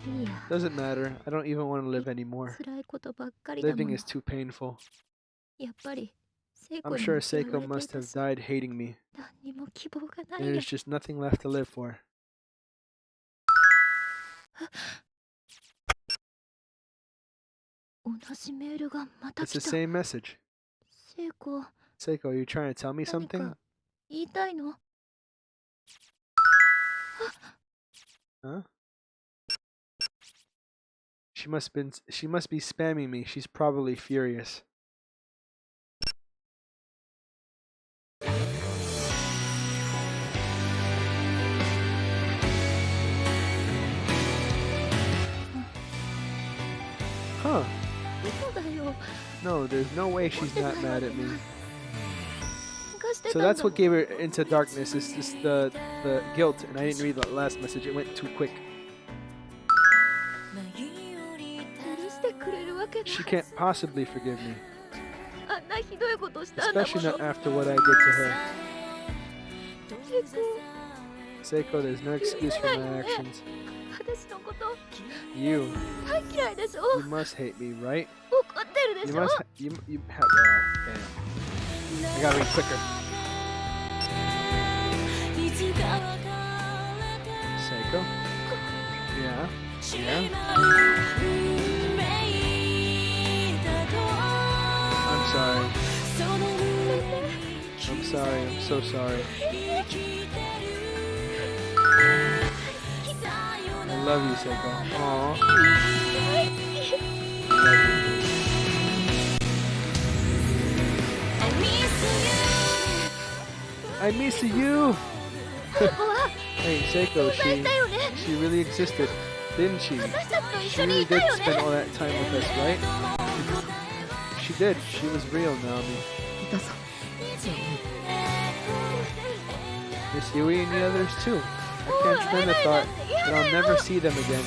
[SPEAKER 3] ういいや
[SPEAKER 1] Doesn't matter. I don't even want to live anymore.
[SPEAKER 3] 辛いことばっかりだも
[SPEAKER 1] Living
[SPEAKER 3] の
[SPEAKER 1] is too painful.
[SPEAKER 3] やっぱり聖
[SPEAKER 1] I'm
[SPEAKER 3] 子に
[SPEAKER 1] sure
[SPEAKER 3] も嫌
[SPEAKER 1] Seiko
[SPEAKER 3] われて
[SPEAKER 1] must
[SPEAKER 3] いた
[SPEAKER 1] have
[SPEAKER 3] し
[SPEAKER 1] died hating me,
[SPEAKER 3] 何にも希望がな
[SPEAKER 1] and
[SPEAKER 3] いや
[SPEAKER 1] there's just nothing left to live for.
[SPEAKER 3] 同じメールがまた
[SPEAKER 1] It's the
[SPEAKER 3] 来た
[SPEAKER 1] same message.
[SPEAKER 3] 聖子
[SPEAKER 1] Seiko, are you trying to tell me
[SPEAKER 3] 何
[SPEAKER 1] something?
[SPEAKER 3] か言いたいの
[SPEAKER 1] Huh? She must be spamming me. She's probably furious. Huh.
[SPEAKER 3] 嘘だよ。
[SPEAKER 1] No, there's no way she's not mad at me.
[SPEAKER 3] 貸して
[SPEAKER 1] So
[SPEAKER 3] たん
[SPEAKER 1] that's
[SPEAKER 3] だも
[SPEAKER 1] what
[SPEAKER 3] ん。
[SPEAKER 1] gave her into darkness. Is just the guilt, and I didn't read the last message. It went too quick.
[SPEAKER 3] 許してくれるわけない。
[SPEAKER 1] She can't possibly forgive me,
[SPEAKER 3] あんなひどいことしたんだも
[SPEAKER 1] especially
[SPEAKER 3] の。
[SPEAKER 1] not after what I did to her.
[SPEAKER 3] セコ、
[SPEAKER 1] Seiko, there's no excuse for my actions.
[SPEAKER 3] 私のこと
[SPEAKER 1] You
[SPEAKER 3] 大嫌いでしょ。
[SPEAKER 1] you must hate me, right?
[SPEAKER 3] 怒ってるで
[SPEAKER 1] You
[SPEAKER 3] しょ。
[SPEAKER 1] must you have damn. I gotta read quicker. Seiko? Yeah. Yeah. I'm sorry. I'm sorry. I'm so sorry. I love you, Seiko. Aww. I miss you. Hey, Seiko, she really existed, didn't she?
[SPEAKER 3] 私たちと一
[SPEAKER 1] She
[SPEAKER 3] 緒に
[SPEAKER 1] really
[SPEAKER 3] いた
[SPEAKER 1] did
[SPEAKER 3] よね。
[SPEAKER 1] spend all that time with us, right? She did. She was real, Naomi.
[SPEAKER 2] いたさ。
[SPEAKER 1] Miss Yui and the others too. I can't stand the thought that I'll never see them again.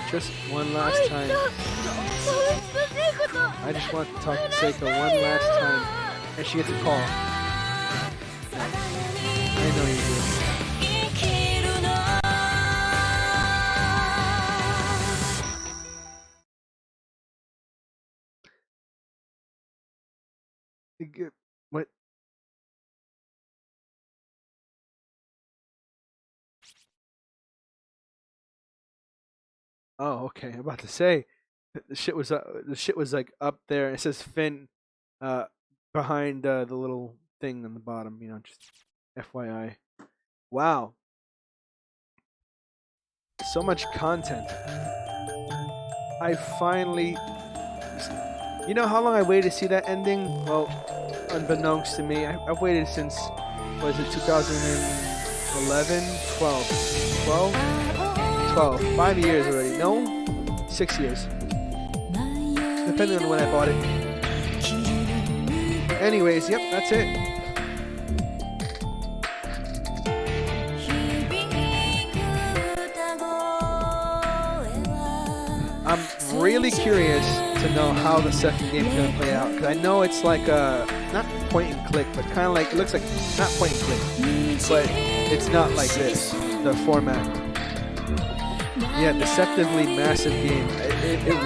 [SPEAKER 1] Just one last time.
[SPEAKER 3] そういう美しいこと。
[SPEAKER 1] I just want to talk to Seiko one last time. And she gets a call. I know you do. What? Oh, okay. I'm about to say the shit was like up there. It says Finn uh behind the little thing on the bottom, just FYI. Wow. So much content. I finally You know how long I waited to see that ending? Well, unbeknownst to me, I've waited since, what is it, 2011? 12. 12? 12. 5 years already. No? 6 years. Depending on when I bought it. Anyways, yep, that's it. I'm really curious to know how the second game is going to play out, because I know it's like not point and click, but kind of like, it looks like, not point and click, but it's not like this, the format. Yeah, deceptively massive game. It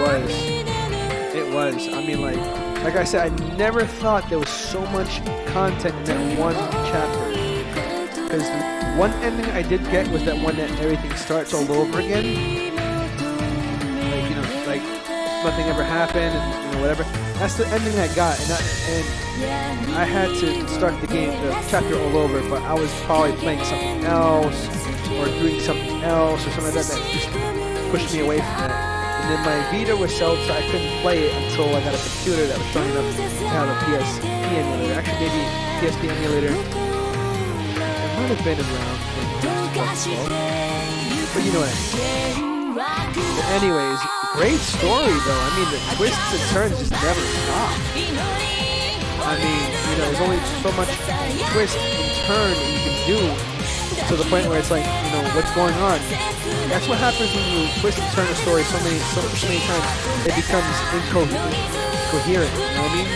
[SPEAKER 1] was. I mean, like I said, I never thought there was so much content in that one chapter, because one ending I did get was that one that everything starts all over again. Like nothing ever happened, and whatever. That's the ending I got, and I had to start the chapter all over. But I was probably playing something else, or doing something else, or something like that just pushed me away from that. And then my Vita was sold, so I couldn't play it until I got a computer that was strong enough to have a PSP emulator. Actually, maybe PSP emulator. It might have been around, but you know what I mean. But anyways, great story though. I mean, the twists and turns just never stop. I mean, there's only so much twist and turn that you can do to the point where it's like, what's going on? That's what happens when you twist and turn a story so many times. It becomes incoherent. You know what I mean?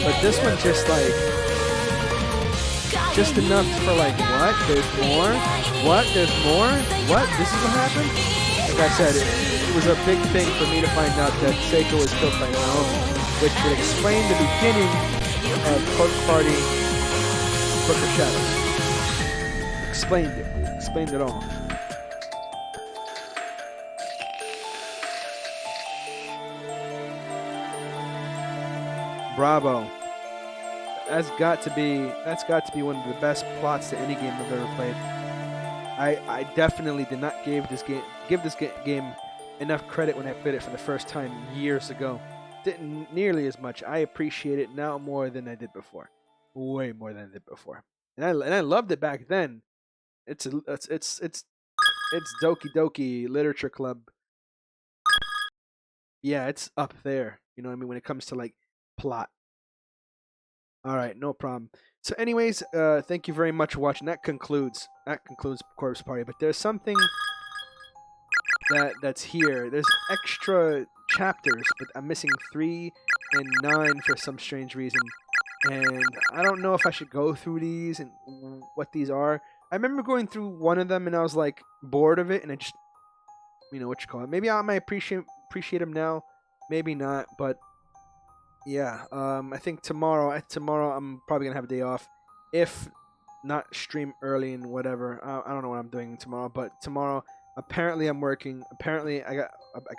[SPEAKER 1] But this one just enough for like, what? There's more? What? There's more? What? This is what happened? Like I said, it was a big thing for me to find out that Seiko was killed by Naomi, which would explain the beginning of Pork Party Book of Shadows. Explained it all. Bravo. that's got to be one of the best plots to any game I've ever played. I definitely did not give this game enough credit when I played it for the first time years ago. Didn't nearly as much. I appreciate it now more than I did before, way more than I did before. And I loved it back then. It's Doki Doki Literature Club. Yeah, it's up there. You know what I mean when it comes to like plot. All right, no problem. So, anyways, thank you very much for watching. That concludes Corpse Party. But there's something that's here. There's extra chapters, but I'm missing 3 and 9 for some strange reason. And I don't know if I should go through these and what these are. I remember going through one of them and I was like bored of it, and I just, what you call it. Maybe I might appreciate them now, maybe not. But yeah, I think tomorrow I'm probably gonna have a day off, if not stream early and whatever. I don't know what I'm doing tomorrow, but tomorrow apparently I'm working. Apparently I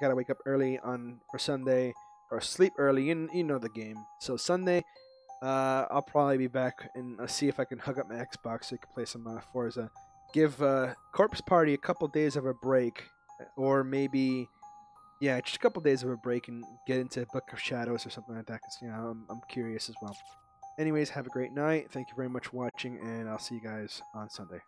[SPEAKER 1] gotta wake up early on for Sunday, or sleep early. You know the game. So Sunday, I'll probably be back and see if I can hook up my Xbox so I can play some Forza. Give Corpse Party a couple days of a break, or maybe, yeah, just a couple days of a break and get into Book of Shadows or something like that. Because I'm curious as well. Anyways, have a great night. Thank you very much for watching, and I'll see you guys on Sunday.